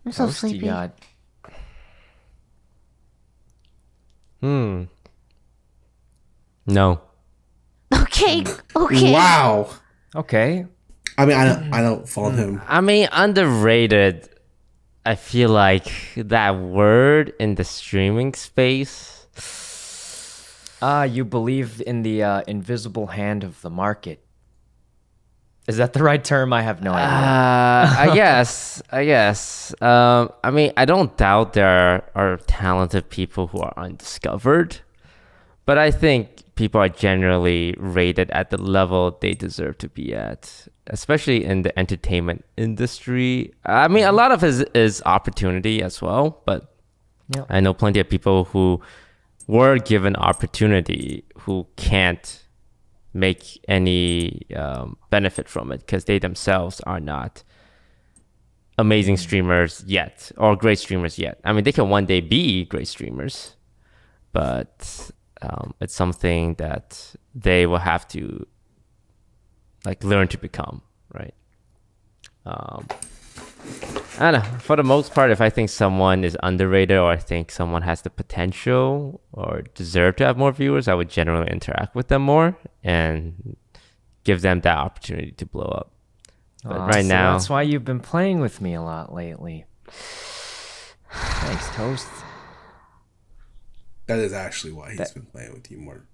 I'm so Toast, you sleepy. got- No. Okay, okay. Wow. okay. I mean, I don't follow him. I mean, underrated. I feel like that word in the streaming space. You believe in the invisible hand of the market. Is that the right term? I have no idea. I guess. I mean, I don't doubt there are talented people who are undiscovered, but I think people are generally rated at the level they deserve to be at, especially in the entertainment industry. I mean, a lot of it is opportunity as well, but Yep. I know plenty of people who were given opportunity who can't make any benefit from it because they themselves are not amazing streamers yet or great streamers yet. I mean, they can one day be great streamers, but it's something that they will have to like learn to become, right? I don't know. For the most part, if I think someone is underrated or I think someone has the potential or deserve to have more viewers, I would generally interact with them more and give them that opportunity to blow up. But right so now, that's why you've been playing with me a lot lately. Thanks, Toast. That is actually why he's been playing with you more.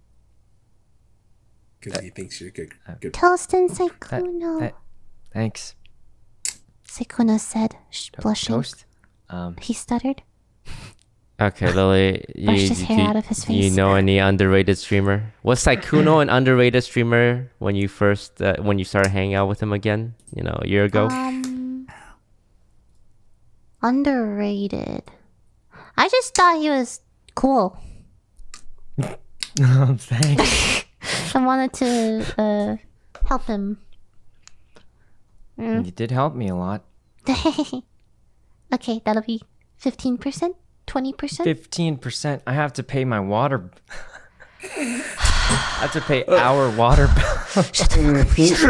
Because he thinks you're good. Toast and Sykkuno. Thanks. Sykkuno said, blushing. Toast. He stuttered. okay, Lily, Brushed his hair out of his you face. know any underrated streamer? Was Sykkuno an underrated streamer when you first when you started hanging out with him again? You know, a year ago. Underrated. I just thought he was cool. Thanks. I wanted to help him. You did help me a lot. Okay, that'll be 15%, 20%. 15%. I have to pay my water. I have to pay our water bill. Please.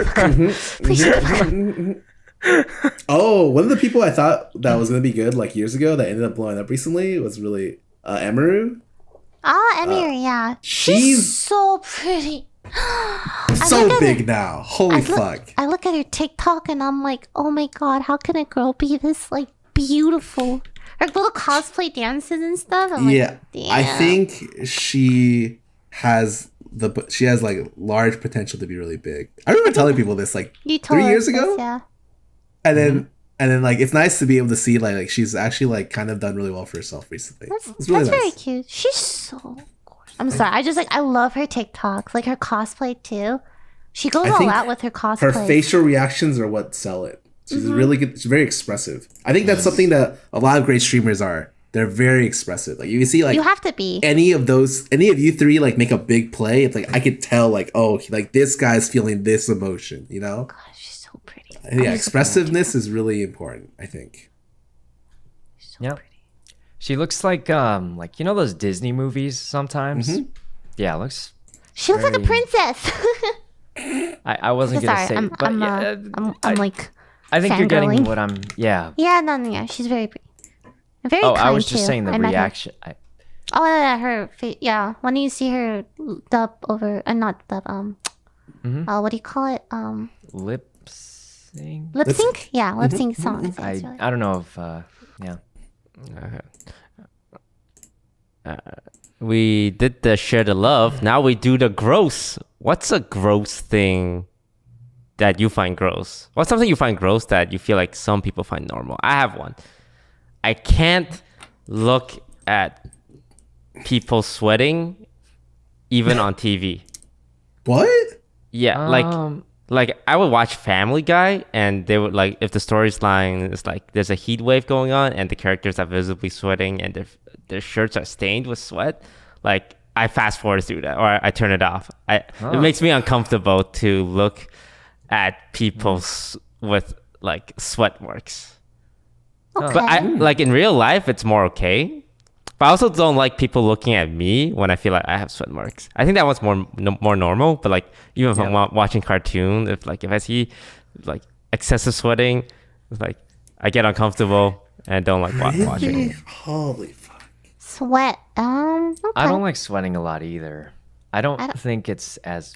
Oh, one of the people I thought that was gonna be good like years ago that ended up blowing up recently was really Emiru. Emir, yeah. She's so pretty. so big now. Holy fuck. I look at her TikTok and I'm like, oh my god, how can a girl be this like beautiful? Her little cosplay dances and stuff. I'm Yeah, like, damn. I think she has like large potential to be really big. I remember telling people this like You told 3 years us this, ago, yeah. and then like it's nice to be able to see like she's actually like kind of done really well for herself recently. It's really That's very nice. cute. She's so gorgeous. I'm sorry. I just like I love her TikToks, like her cosplay too. She goes I all think out with her cosplay. Her facial reactions are what sell it. She's really good. She's very expressive. I think that's something that a lot of great streamers are. They're very expressive. Like you see, like You have to be. any of you three like make a big play. It's like I could tell, like, oh, like this guy's feeling this emotion. You know? God, she's so pretty. Yeah, expressiveness is really important. I think. So Yep. pretty. She looks like you know those Disney movies sometimes. Yeah, looks. She looks like a Very- princess. I wasn't gonna Sorry, say, I'm, but I'm, yeah, I'm like. I think you're getting fangirling. what I'm. Yeah. Yeah, no, she's very pretty. Very Oh, kind I was just too. saying the I met her. reaction. Oh yeah, her yeah. When you see her dub over, not dub. What do you call it? Lip sync. Lip sync. Yeah, lip sync songs. Yeah, I it's really- don't know if yeah. We did the share the love. Now we do the gross. What's a gross thing that you find gross? What's something you find gross that you feel like some people find normal? I have one. I can't look at people sweating even on TV. What? Yeah, like I would watch Family Guy and they would like if the storyline is like there's a heat wave going on and the characters are visibly sweating and their shirts are stained with sweat, like I fast forward through that or I turn it off. It makes me uncomfortable to look at people with like sweat marks. Okay. But I like in real life it's more okay. But I also don't like people looking at me when I feel like I have sweat marks. I think that one's more normal. But like even if I'm watching cartoon, if I see like excessive sweating, it's like I get uncomfortable and don't like watching it. Holy fuck. Sweat. Okay. I don't like sweating a lot either. I don't think it's as.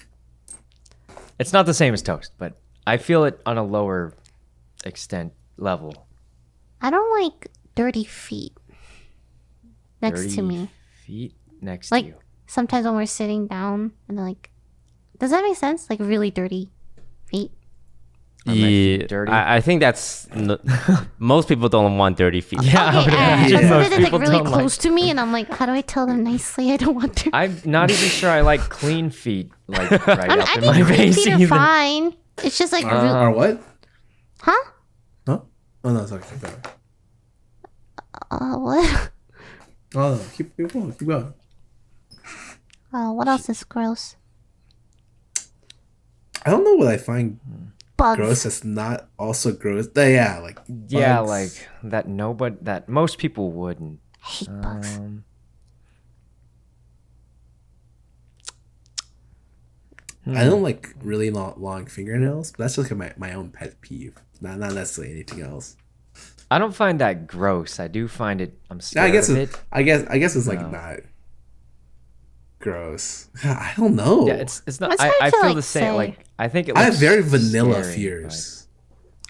It's not the same as toast, but I feel it on a lower extent level. I don't like dirty feet next to Dirty me. Feet next Like to you. sometimes when we're sitting down and like, does that make sense? Like really dirty feet. Are my feet dirty? I think that's most people don't want dirty feet. Yeah, I would imagine But most sometimes it's like people really don't close to me, and I'm like, how do I tell them nicely? I don't want to. I'm not even sure I like clean feet, like right I up in think my clean face. feet are Even. fine. It's just like, Or what? huh? Huh? Oh no, sorry. Keep going. What? Oh no, keep going. What else is gross? I don't know what I find Bugs. gross that's not also gross. Yeah, like Yeah, bugs. like that most people wouldn't. I hate bugs. I don't like really long fingernails, but that's just like my own pet peeve. Not necessarily anything else. I don't find that gross. I do find it. I'm scared I guess of it. I guess it's like not gross. I don't know. Yeah, it's not. That's what I I feel feel like the same. say. Like I think it. I have looks very vanilla scary, fears.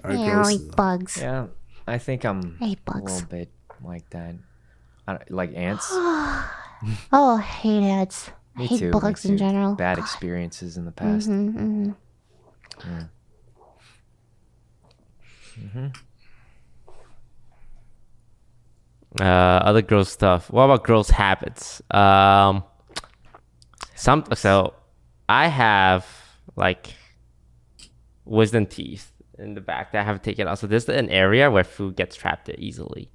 Are Yeah, I gross like enough. bugs. Yeah, I think I'm I hate a bugs. little bit like that. Like ants. Oh, I hate ants. I Me hate too. bugs me in too. general. Bad experiences in the past. Mm-hmm. Other gross stuff. What about gross habits? So I have like wisdom teeth in the back that I haven't taken out. So there's an area where food gets trapped there easily.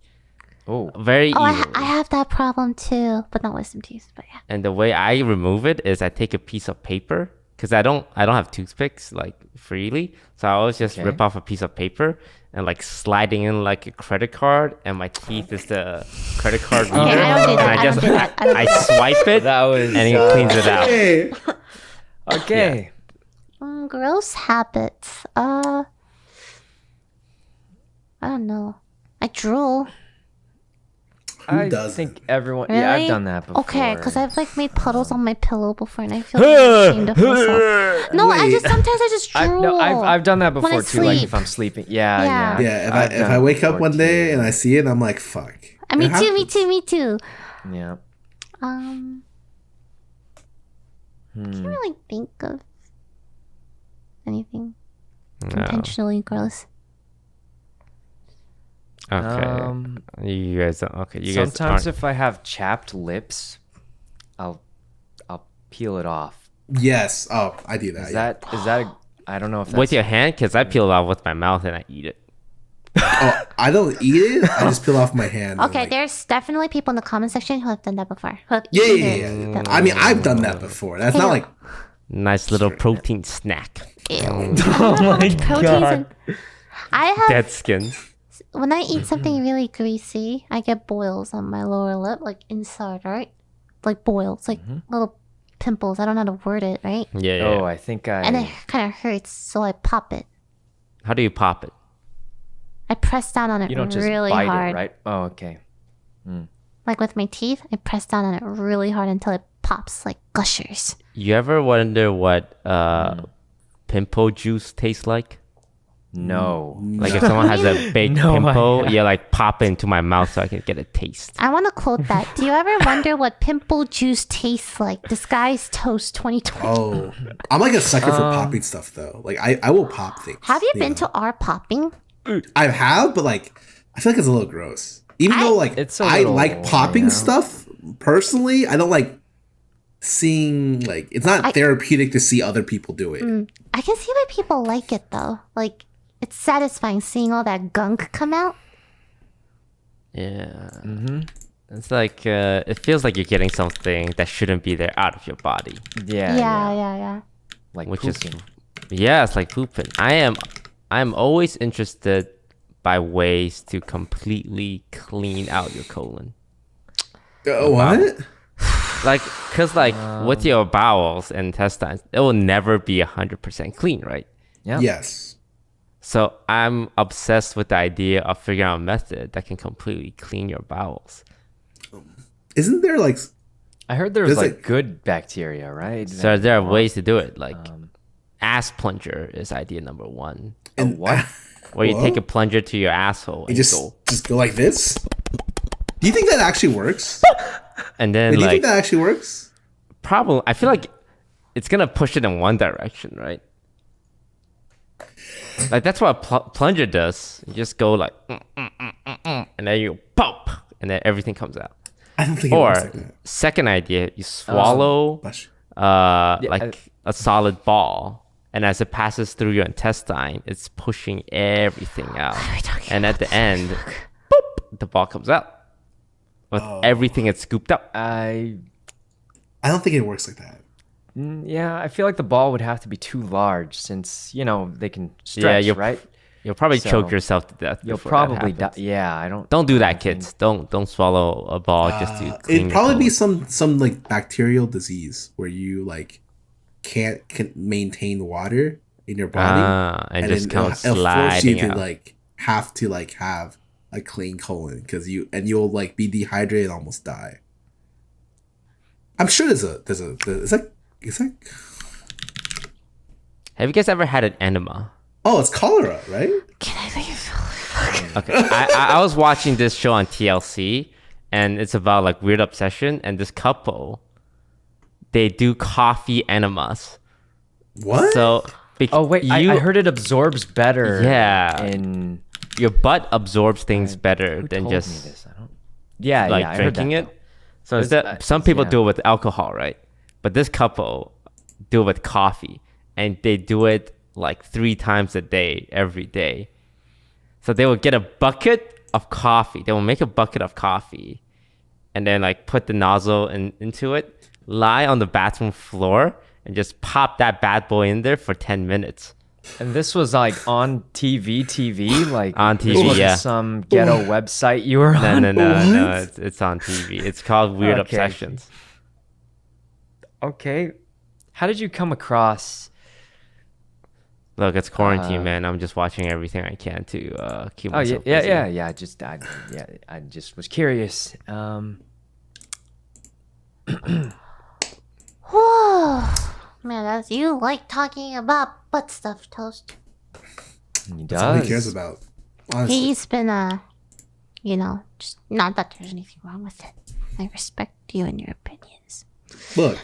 Oh, Very Oh, easily. I have that problem too, but not wisdom teeth. But yeah. And the way I remove it is I take a piece of paper because I don't have toothpicks like freely. So I always just Okay. rip off a piece of paper and like sliding in like a credit card, and my teeth is the credit card reader. I don't do that. And I don't do that. I don't I do that. swipe it that was. and it cleans it out. Hey, Okay. Gross habits. I don't know. I drool. I doesn't? think everyone. Yeah, I've Really? done that before. Okay, because I've like made puddles on my pillow before, and I feel really ashamed of myself. No, Wait. sometimes I just drool. No, I've done that When I before too. Like sleep. if I'm sleeping. Yeah, Yeah. yeah. yeah. I've If done I it wake up before, one day too. and I see it, I'm like, fuck. Me It too. happens. Me too. Yeah. Can't really think of anything No. intentionally gross. Okay. You guys don't. Okay. You guys Sometimes aren't. if I have chapped lips, I'll peel it off. Yes. Oh, I do that. Is yeah. that I don't know if that's With your hand, because I peel it off with my mouth and I eat it. Oh, I don't eat it. I just peel off my hand. and, Okay, like- there's definitely people in the comment section who have done that before. Who have Yeah, eaten yeah, it. yeah. I mean, I've done that before. That's not like. Nice little protein snack. Ew. Oh my god. I have Dead skin. when I eat something really greasy, I get boils on my lower lip, like inside, right? Like boils, like little pimples. I don't know how to word it, right? Yeah. yeah. Oh, I think And it kind of hurts, so I pop it. How do you pop it? I press down on it you don't just really bite hard. it, right? Oh, okay. Like with my teeth, I press down on it really hard until it pops like gushers. You ever wonder what pimple juice tastes like? No. Like if someone has a big No, I pimple, haven't. you like pop it into my mouth so I can get a taste. I want to quote that. Do you ever wonder what pimple juice tastes like? Disguised Toast 2020. Oh, I'm like a sucker for popping stuff though. Like I will pop things. Have you been know? to our popping? I have, but like I feel like it's a little gross. Even though like It's a I little, like popping you know. stuff personally, I don't like seeing like it's not therapeutic to see other people do it. I can see why people like it though. Like, it's satisfying seeing all that gunk come out. Yeah. It's like it feels like you're getting something that shouldn't be there out of your body, Yeah. Yeah. Like which pooping. it's like pooping. I'm always interested by ways to completely clean out your colon. What? Like, cause like with your bowels and intestines, it will never be 100% clean, right? Yeah. Yes. So I'm obsessed with the idea of figuring out a method that can completely clean your bowels. Isn't there like I heard there was There's, like like- good bacteria, right? So there are ways to do it. Like ass plunger is idea number one, and what? where you Whoa. take a plunger to your asshole and you go, just go like this? Do you think that actually works? and then Do you like think that actually works? probably I feel like it's gonna push it in one direction, right? Like that's what a plunger does. You just go like, and then you pop, and then everything comes out. I don't think it works Or like that. second idea, you swallow Gosh. like a solid ball, and as it passes through your intestine, it's pushing everything out. What are we talking And about? at the end, boop, the ball comes out with everything it's scooped up. I I don't think it works like that. Yeah, I feel like the ball would have to be too large since they can stretch, you'll- right? You'll probably So, choke yourself to death. You'll before that probably die. happens. Yeah, I don't. Don't do that, kids. Don't swallow a ball just to clean It'd probably be colon. some like bacterial disease where you like can't maintain water in your body, And just then come it'll force you sliding to out. like have to like have a clean colon because you'll like be dehydrated and almost die. I'm sure there's it's like Have you guys ever had an enema? oh, it's cholera, right? Can I leave? Okay, I was watching this show on TLC, and it's about like weird obsession, and this couple, they do coffee enemas. What? So, Oh wait, I heard it absorbs better. Yeah. In your butt absorbs things better who than told just me this? I don't. Yeah, like I heard drinking that, it. So instead, some people do it with alcohol, right? But this couple do it with coffee, and they do it like 3 times a day, every day. So they will get a bucket of coffee. They will make a bucket of coffee, and then like put the nozzle into it, lie on the bathroom floor, and just pop that bad boy in there for 10 minutes. And this was like on TV, like On this TV, wasn't yeah. some ghetto website you were on. No. It's on TV. It's called Weird Okay. Obsessions. Okay, how did you come across? Look, it's quarantine, man. I'm just watching everything I can to keep Oh yeah, myself busy. yeah. I just was curious. Whoa, man, that's you like talking about butt stuff, Toast. He That's all he does. cares about. Honestly. He's been just not that there's anything wrong with it. I respect you and your opinions. Look,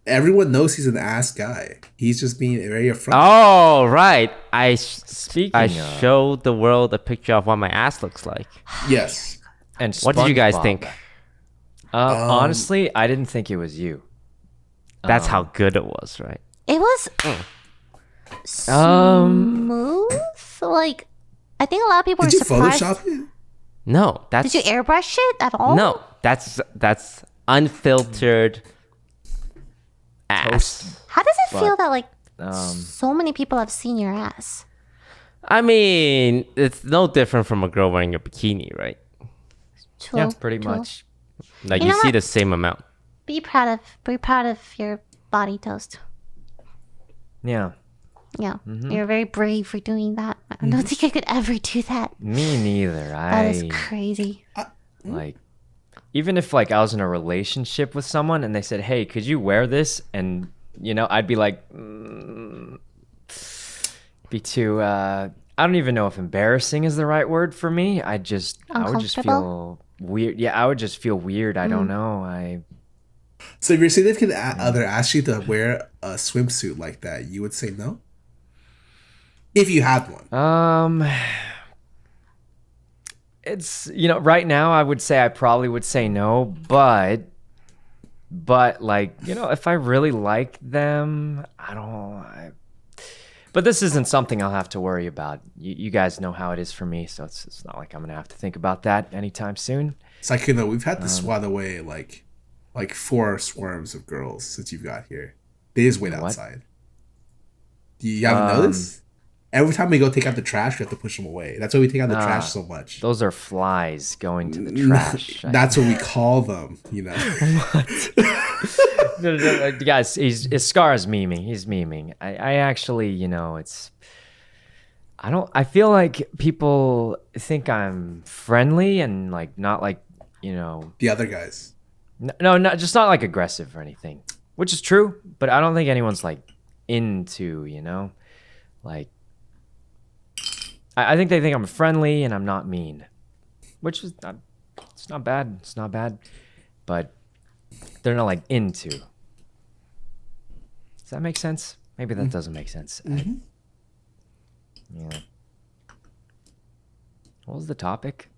everyone knows he's an ass guy. He's just being very upfront. Oh, right. I Speaking I of, showed the world a picture of what my ass looks like. Yes. and What did you guys SpongeBob. think? Honestly, I didn't think it was you. That's how good it was, right? It was smooth. Like, I think a lot of people Did were you surprised. Photoshop it? No, that's Did you airbrush it at all? no, that's unfiltered ass. How does it feel But, that like so many people have seen your ass? I mean, it's no different from a girl wearing a bikini, right? True, Yeah, pretty true. much. Like You you know see what? the same amount. Be proud of your body, Toast. Yeah, Yeah, you're very brave for doing that. I don't think I could ever do that. me neither. That is crazy. Like, even if like I was in a relationship with someone and they said, "Hey, could you wear this?" and I'd be like, be too. I don't even know if embarrassing is the right word for me. I would just Uncomfortable? feel weird. Yeah, I would just feel weird. I don't know. So if your significant other asked you to wear a swimsuit like that, you would say no? If you had one. It's right now I would say I probably would say no, but like if I really like them, but this isn't something I'll have to worry about. You guys know how it is for me, so it's not like I'm gonna have to think about that anytime soon. Sykkuno, we've had to swat away like 4 swarms of girls since you've got here. They just wait outside. You haven't noticed? Every time we go take out the trash, we have to push them away. That's why we take out the trash so much. Those are flies going to the trash. That's what we call them, No, guys, Scar's memeing. He's memeing. I actually, I feel like people think I'm friendly and like not like, The other guys. no, just not like aggressive or anything, which is true. But I don't think anyone's like into, like. I think they think I'm friendly and I'm not mean, which is it's not bad. It's not bad, but they're not like into. Does that make sense? Maybe that doesn't make sense. Yeah. What was the topic?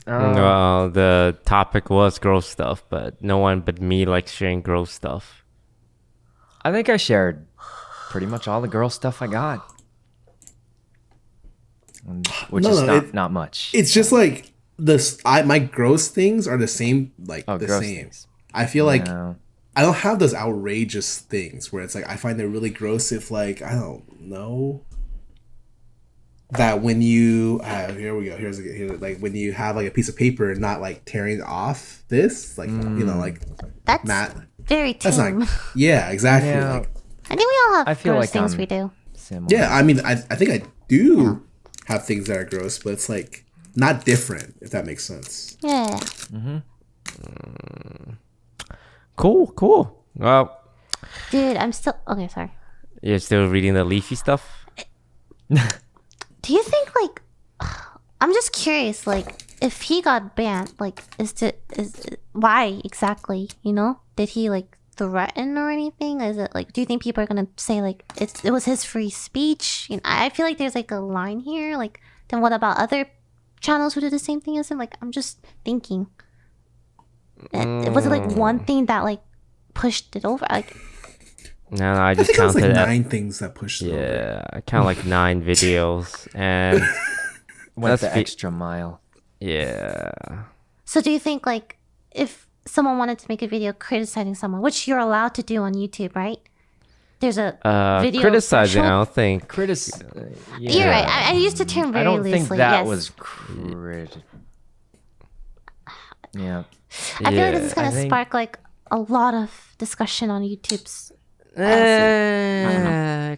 Well, the topic was gross stuff, but no one but me likes sharing gross stuff. I think I shared pretty much all the girl stuff I got, which No, is no, not much. It's just like my gross things are the same, like the gross same. things. I feel like No. I don't have those outrageous things where it's like I find it really gross if like I don't know that when you here we go here's like when you have like a piece of paper and not like tearing off this like you know like That's Matt. very That's tame. not yeah exactly Yeah. like I think we all have I feel gross like things I'm we do. similar. yeah. I mean I think I do have things that are gross, but it's like not different if that makes sense. Yeah. Cool. Well, Dude, I'm still okay, sorry. you're still reading the leafy stuff? Do you think like I'm just curious, like if he got banned, like why exactly, you know? Did he like threaten or anything? Is it like do you think people are gonna say like it was his free speech? You know, I feel like there's like a line here, like then what about other channels who do the same thing as him? Like I'm just thinking. Was it like one thing that like pushed it over? Like No, I I just think it was counted like that. 9 things that pushed it over. Yeah, I count like 9 videos, and Went the That's be- extra mile. yeah. so do you think like if someone wanted to make a video criticizing someone, which you're allowed to do on YouTube, right? There's a video Criticizing, I threshold? don't think. You're right. I used the term very I don't loosely. think that yes. was Yeah. I feel like this is I gonna think- spark like a lot of discussion on YouTube's.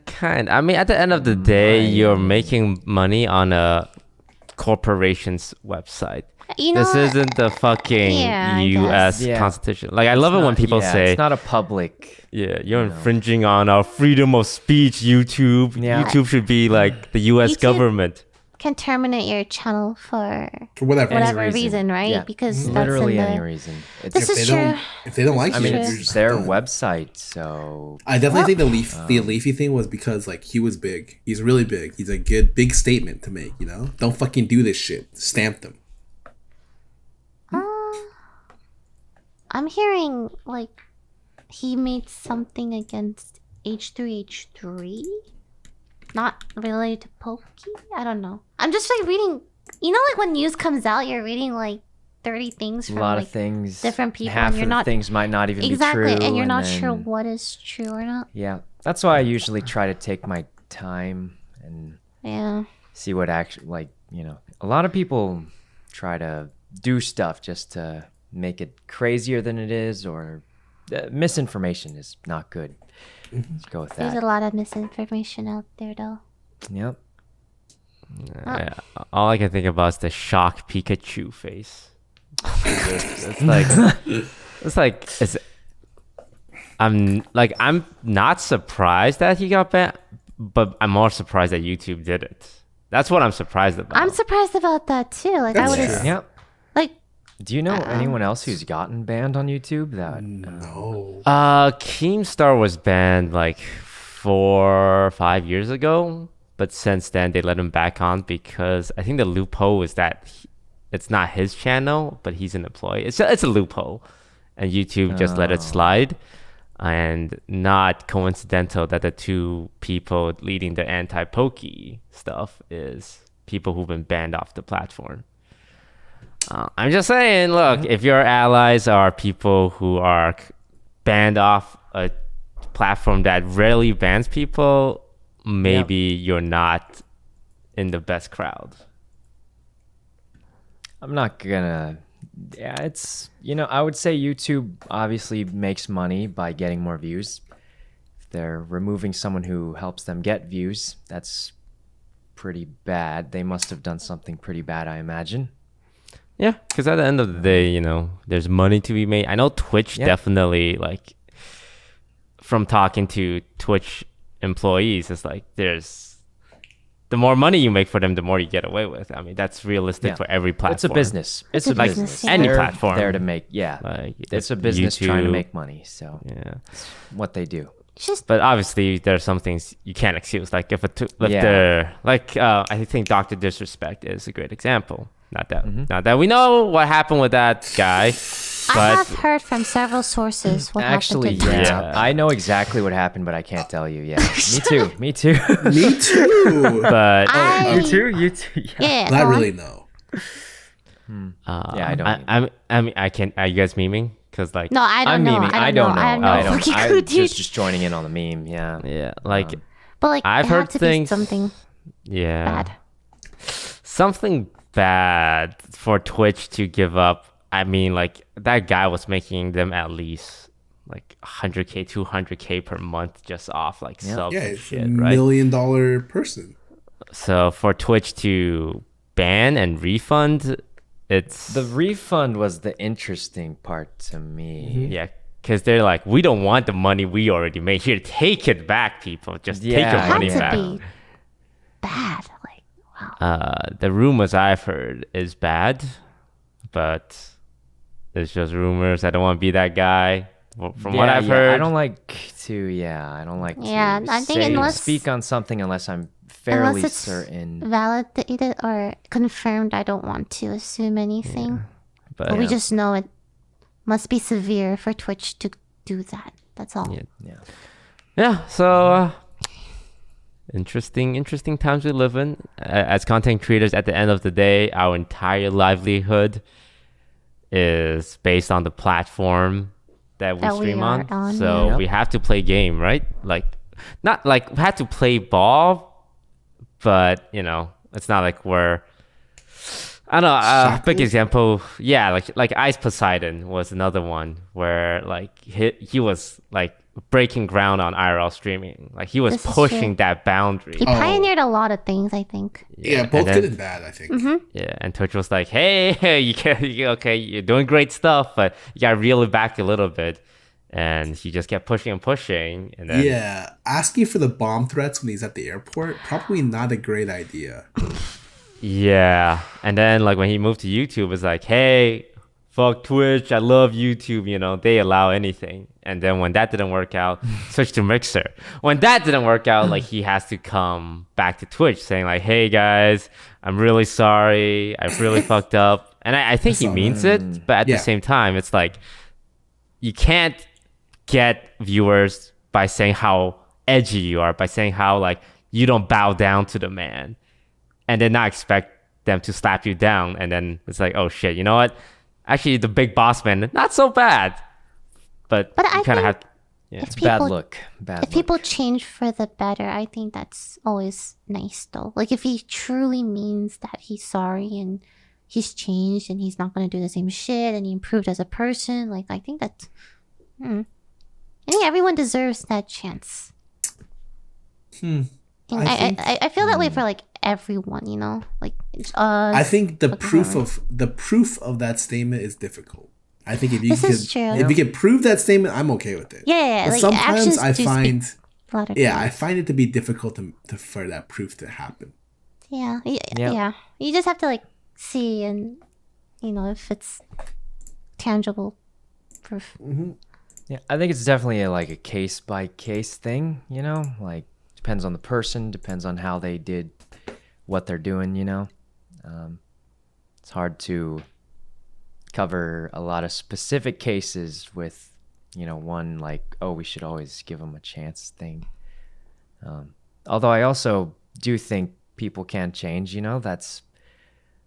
Kind. I mean, at the end of the day, you're making money on a corporation's website. You know, This isn't the fucking Yeah, I U.S. guess. Yeah. Constitution. Like, I love it when people say, it's not a public. "Yeah, you're infringing on our freedom of speech." YouTube. Yeah. YouTube should be like the U.S. YouTube government. can terminate your channel for For whatever. whatever reason. reason, right? Yeah. Because Literally that's in any the. reason. This is true. If they don't like I you, mean, you're it's just their done. website, so I definitely think the leafy thing was because like he was big. He's really big. He's a good big statement to make. You know, don't fucking do this shit. Stamp them. I'm hearing like he made something against H3H3, not related to Pokey. I don't know. I'm just like reading. You know, like when news comes out, you're reading like 30 things a from lot like of things. different people, Half and you're of the not things might not even exactly, be true, and you're not then- sure what is true or not. Yeah, that's why I usually try to take my time and Yeah. see what actually, like, you know, a lot of people try to do stuff just to make it crazier than it is, or misinformation is not good. Let's go with There's that. a lot of misinformation out there, though. Yep. Yeah, all I can think about is the shock Pikachu face. It's like I'm not surprised that he got banned, but I'm more surprised that YouTube did it. That's what I'm surprised about. I'm surprised about that too. Like I That's would true. have, Yep. like, Do you know anyone else who's gotten banned on YouTube? That No. Keemstar was banned like 4 or 5 years ago, but since then they let him back on because I think the loophole is that it's not his channel, but he's an employee. It's a loophole, and YouTube just let it slide. And not coincidental that the 2 people leading the anti-pokey stuff is people who've been banned off the platform. I'm just saying, look, if your allies are people who are banned off a platform that rarely bans people, maybe you're not in the best crowd. I'm not gonna. Yeah, it's, you know, I would say YouTube obviously makes money by getting more views. If they're removing someone who helps them get views, that's pretty bad. They must have done something pretty bad, I imagine. Yeah, because at the end of the day, you know, there's money to be made. I know Twitch definitely, like, from talking to Twitch employees, it's like the more money you make for them, the more you get away with. I mean, that's realistic for every platform. It's a business. It's a Like business. any They're platform. there to make, Like, it's a business trying to YouTube. make money. So Yeah. what they do. it's just But obviously, there are some things you can't excuse. Like if Yeah. they're like, I think Dr. Disrespect is a great example. Not that we know what happened with that guy, I but have heard from several sources what Actually, happened to yeah, Tim. Yeah. I know exactly what happened, but I can't tell you. Yeah, me too. Me too. Me too. but I- You too. You too. Yeah. Yeah, Not go on. really. No. Yeah, I don't I mean, I can't. Are you guys memeing? Cause like, No, I don't I'm know. memeing. I don't know. I have no fucking clue, I'm dude. just joining in on the meme. Yeah. yeah, like But like, I've it heard had to things. be something Yeah, bad. something bad for Twitch to give up. I mean, like that guy was making them at least like 100K, 200K per month just off like subs Yeah, and it's shit, a right? $1 million person. So for Twitch to ban and refund, it's The refund was the interesting part to me. yeah, because they're like, we don't want the money we already made. Here, take it back, people. Just take your Yeah, It money had to back. be bad. Like, wow. The rumors I've heard is bad, but it's just rumors. I don't want to be that guy. From what I've heard, I don't like to. Yeah, I don't like Yeah, to I think unless- speak on something unless I'm fairly Unless it's certain. validated or confirmed, I don't want to assume anything. But we just know it must be severe for Twitch to do that. That's all. Yeah. yeah. So interesting times we live in. As content creators, at the end of the day, our entire livelihood is based on the platform that we stream are on. on, So yeah. we have to play game, right? Like, not like we have to play ball, but you know, it's not like we're. I don't know. Big example, yeah, like Ice Poseidon was another one where like he was like breaking ground on IRL streaming. Like he was This is pushing true. that boundary. He pioneered a lot of things, I think. Yeah, both and good then- and bad, I think. Yeah, and Twitch was like, "Hey, okay, you're doing great stuff, but you gotta reel it back a little bit." And he just kept pushing and pushing, and then Yeah, asking for the bomb threats when he's at the airport, probably not a great idea. yeah, and then like when he moved to YouTube, it's like, "Hey, fuck Twitch, I love YouTube. You know, they allow anything." And then when that didn't work out, switch to Mixer. When that didn't work out, like he has to come back to Twitch, saying like, "Hey guys, I'm really sorry. I really fucked up." And I think he means it, but at Yeah. the same time, it's like you can't get viewers by saying how edgy you are, by saying how like you don't bow down to the man, and then not expect them to slap you down. And then it's like, oh shit, you know what? Actually, the big boss man, not so bad. But But you I kind of think have. Yeah. if Bad people, look. Bad if look. people change for the better, I think that's always nice, though. Like if he truly means that he's sorry and he's changed and he's not gonna do the same shit and he improved as a person, like I think that's. I think everyone deserves that chance. And I feel that way for like everyone, you know, like I think the Oklahoma. proof of that statement is difficult. I think if you This could is true. if you can prove that statement, I'm okay with it. Yeah, But like sometimes actions I do find speak louder yeah, I things. find it to be difficult to for that proof to happen. Yeah, Yep. yeah. You just have to like see and you know if it's tangible proof. Yeah, I think it's definitely like a case by case thing, you know? Like depends on the person, depends on how they did what they're doing, you know? It's hard to cover a lot of specific cases with, you know, one like, oh, we should always give them a chance thing. Although I also do think people can change, you know? That's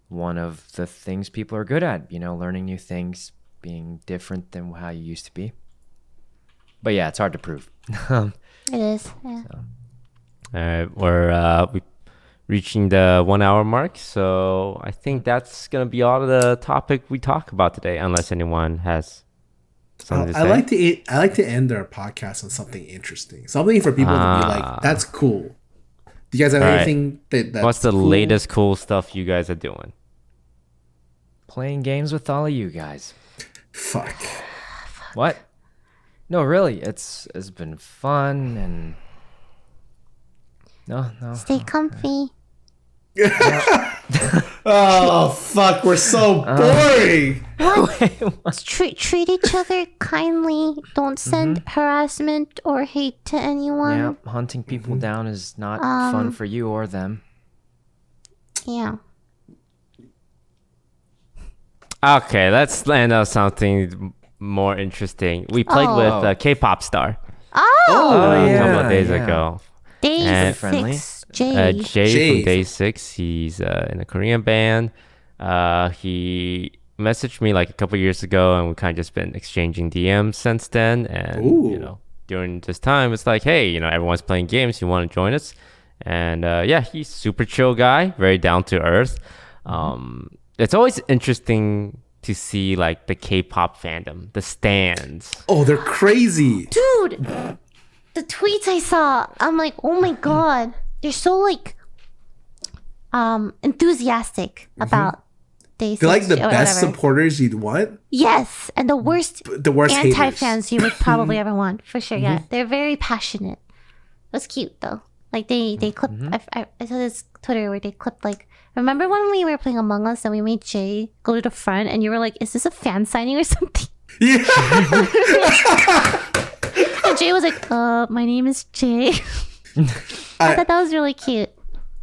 one of the things people are good at, you know, learning new things, being different than how you used to be. But yeah, it's hard to prove. It is. Yeah. All right, we're reaching the 1 hour mark, so I think that's gonna be all of the topic we talk about today, unless anyone has something to I say. like to end our podcast on something interesting, something for people to be like, "That's cool." Do you guys have All right. anything that's What's the cool? latest cool stuff you guys are doing? Playing games with all of you guys. Fuck. What? No, really, it's been fun and no. Stay comfy. Oh fuck, we're so boring. Treat each other kindly. Don't send harassment or hate to anyone. Yeah, hunting people down is not fun for you or them. Yeah. Okay, let's land on something more interesting. We played with Oh. K-pop star Oh, a yeah, couple of days yeah. ago. day And- friendly. 6, Jay. Jay Jay. from Day 6. He's in a Korean band. He messaged me like a couple years ago, and we kind of just been exchanging DMs since then. And you know, during this time, it's like, hey, you know, everyone's playing games. You want to join us? And yeah, he's super chill guy, very down to earth. It's always interesting to see like the K-pop fandom, the stands. Oh, they're crazy. Dude, the tweets I saw, I'm like, oh my god. They're so like enthusiastic about They're like the best supporters you'd want. Yes, and the worst haters. anti-fans you would probably ever want, for sure. Yeah, they're very passionate. It was cute though. Like they clipped. I saw this Twitter where they clipped like. Remember when we were playing Among Us and we made Jay go to the front and you were like, "Is this a fan signing or something?" Yeah. And Jay was like, my name is Jay." I thought that was really cute.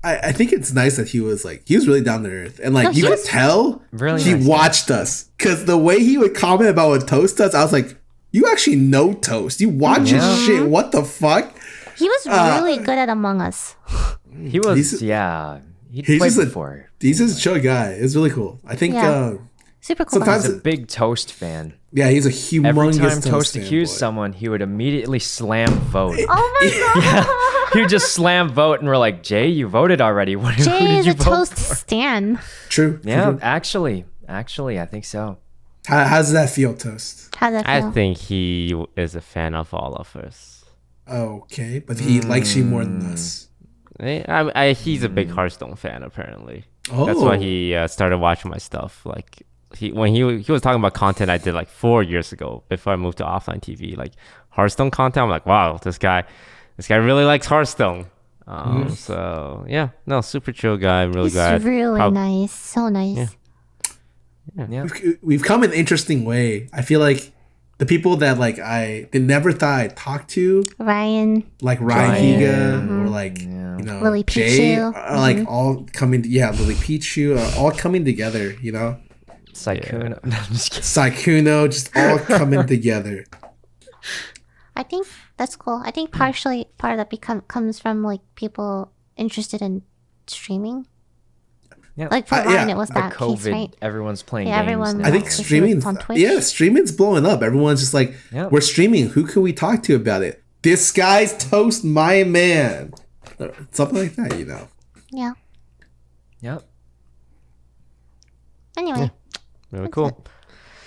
I think it's nice that he was really down to earth, and like No, you could tell really he nice watched us, because the way he would comment about what Toast does, I was like, you actually know Toast, you watch his shit. What the fuck? He was really good at Among Us. He was, he's played just before. He's just a chill guy. It's really cool. I think Super cool. sometimes He's a big Toast fan. yeah, he's a humongous Every time Toast fan, accused boy. someone, he would immediately slam vote. Oh my god. He would just slam vote, and we're like, Jay, you voted already. Who Jay did is you a vote Toast for? stan. True. Yeah, True. actually, I think so. How does that feel, Toast? How's that feel? I think he is a fan of all of us. Okay, but he likes you more than us. He's a big Hearthstone fan apparently. Oh, That's why he started watching my stuff. Like when he was talking about content I did like 4 years ago before I moved to offline TV, like Hearthstone content. I'm like, wow, this guy really likes Hearthstone. So yeah, no, super chill guy. I'm really He's glad. really nice. So nice. Yeah. we've come an interesting way. I feel like the people that they never thought I'd talk to, Ryan. like Ryan Higa or like Lily Jay, Pichu. are like all coming. Yeah, Lily Pichu are all coming together. You know, Sykkuno. No, I'm just kidding. Sykkuno, just all coming together. I think that's cool. I think partially part of that comes from like people interested in streaming. Yeah. Like for Ryan, it was The that case, COVID, right? everyone's playing Yeah, games everyone- now. I think Especially streaming, on Twitch. streaming's blowing up. Everyone's just like, Yep. we're streaming. Who can we talk to about it? This guy's Toast, my man. Something like that, you know. Yeah. Yep. Anyway, Really cool.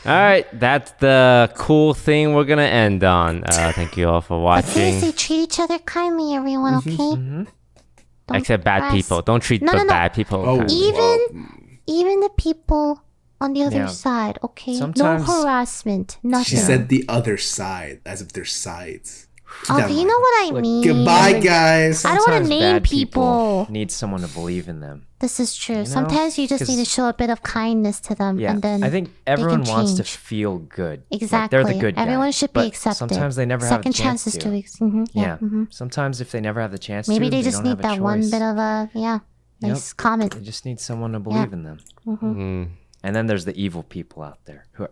All right, that's the cool thing we're gonna end on. Thank you all for but seriously, watching. treat each other kindly, everyone. Okay. Don't Except bad press. people. Don't treat No, the no, no. bad people. Oh. kindly. Even the people on the other Yeah. side. Okay. Sometimes- No harassment. Nothing. She said the other side, as if there's sides. Keep that Okay, in you mind. know what I mean. Goodbye, guys. I don't wanna Sometimes name bad people. need someone to believe in them. This is true. know? Sometimes you just need to 'Cause- show a bit of kindness to them, Yeah, and then I think they can everyone wants to change. feel good. Like, Exactly. they're the good guy. Everyone should be but accepted. Sometimes they never Second have the chance chances to. Yeah. Yeah. Sometimes if they never have the chance Maybe to, they just don't need have a that one choice. bit of a nice comment. They just need someone to believe in them. Mm. And then there's the evil people out there who are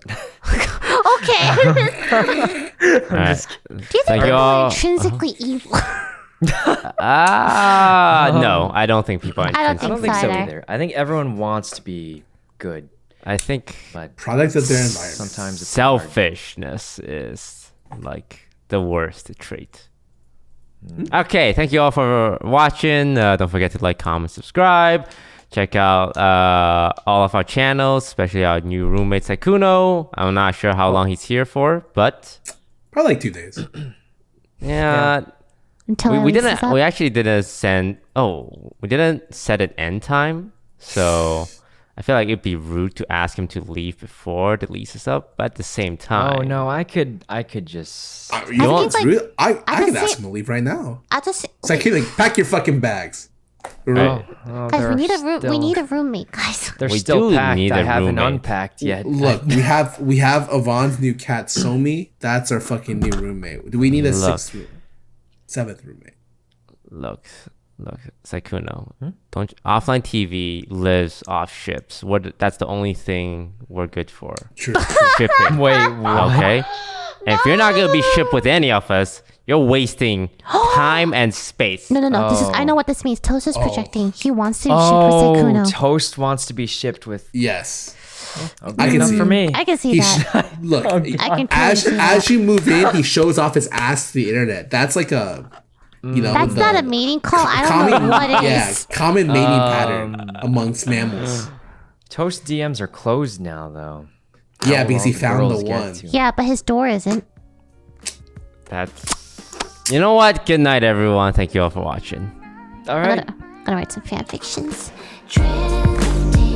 Okay. All right. Do you think Thank you people are all. intrinsically evil? No, I don't think people are. I don't I don't think think so either. either. I think everyone wants to be good, I think but Product of their environment. sometimes it's hard. selfishness is like the worst trait. Okay, thank you all for watching. Don't forget to like, comment, subscribe. Check out all of our channels, especially our new roommate Sykkuno. I'm not sure how long he's here for, but Probably like 2 days. yeah. Until We it releases didn't. up? We actually didn't send. Oh, we didn't set an end time. So I feel like it'd be rude to ask him to leave before the lease is up. But at the same time, Oh no, I could just You know, think it's like- real. I I can just ask say- him to leave right now. I'll just It's like, pack your fucking bags. Right. Oh, guys, they're we need a room. We still- need a roommate, guys. They're We still do packed. need I a haven't roommate. unpacked yet. Look, we have Yvonne's new cat Somi. That's our fucking new roommate. Do we need a Look. seventh roommate? look, Sykkuno. Don't offline TV lives off ships. That's the only thing we're good for. True. Shipping. Wait, what? Okay. And if you're not gonna be shipped with any of us, you're wasting time and space. No. This is. I know what this means. Toast is projecting. He wants to ship with Sykkuno. Toast wants to be shipped with. Yes. I can see. For me. I can see that. Look, I can totally as see that. as you move in, he shows off his ass to the internet. That's like a, That's not a mating call. I don't know what it is. Common mating pattern amongst mammals. Toast DMs are closed now, though. Yeah, How because he will found girls the get one. to him? Yeah, but his door isn't. That's. You know what? Good night, everyone. Thank you all for watching. All I'm right. gonna write some fan fictions. Drifting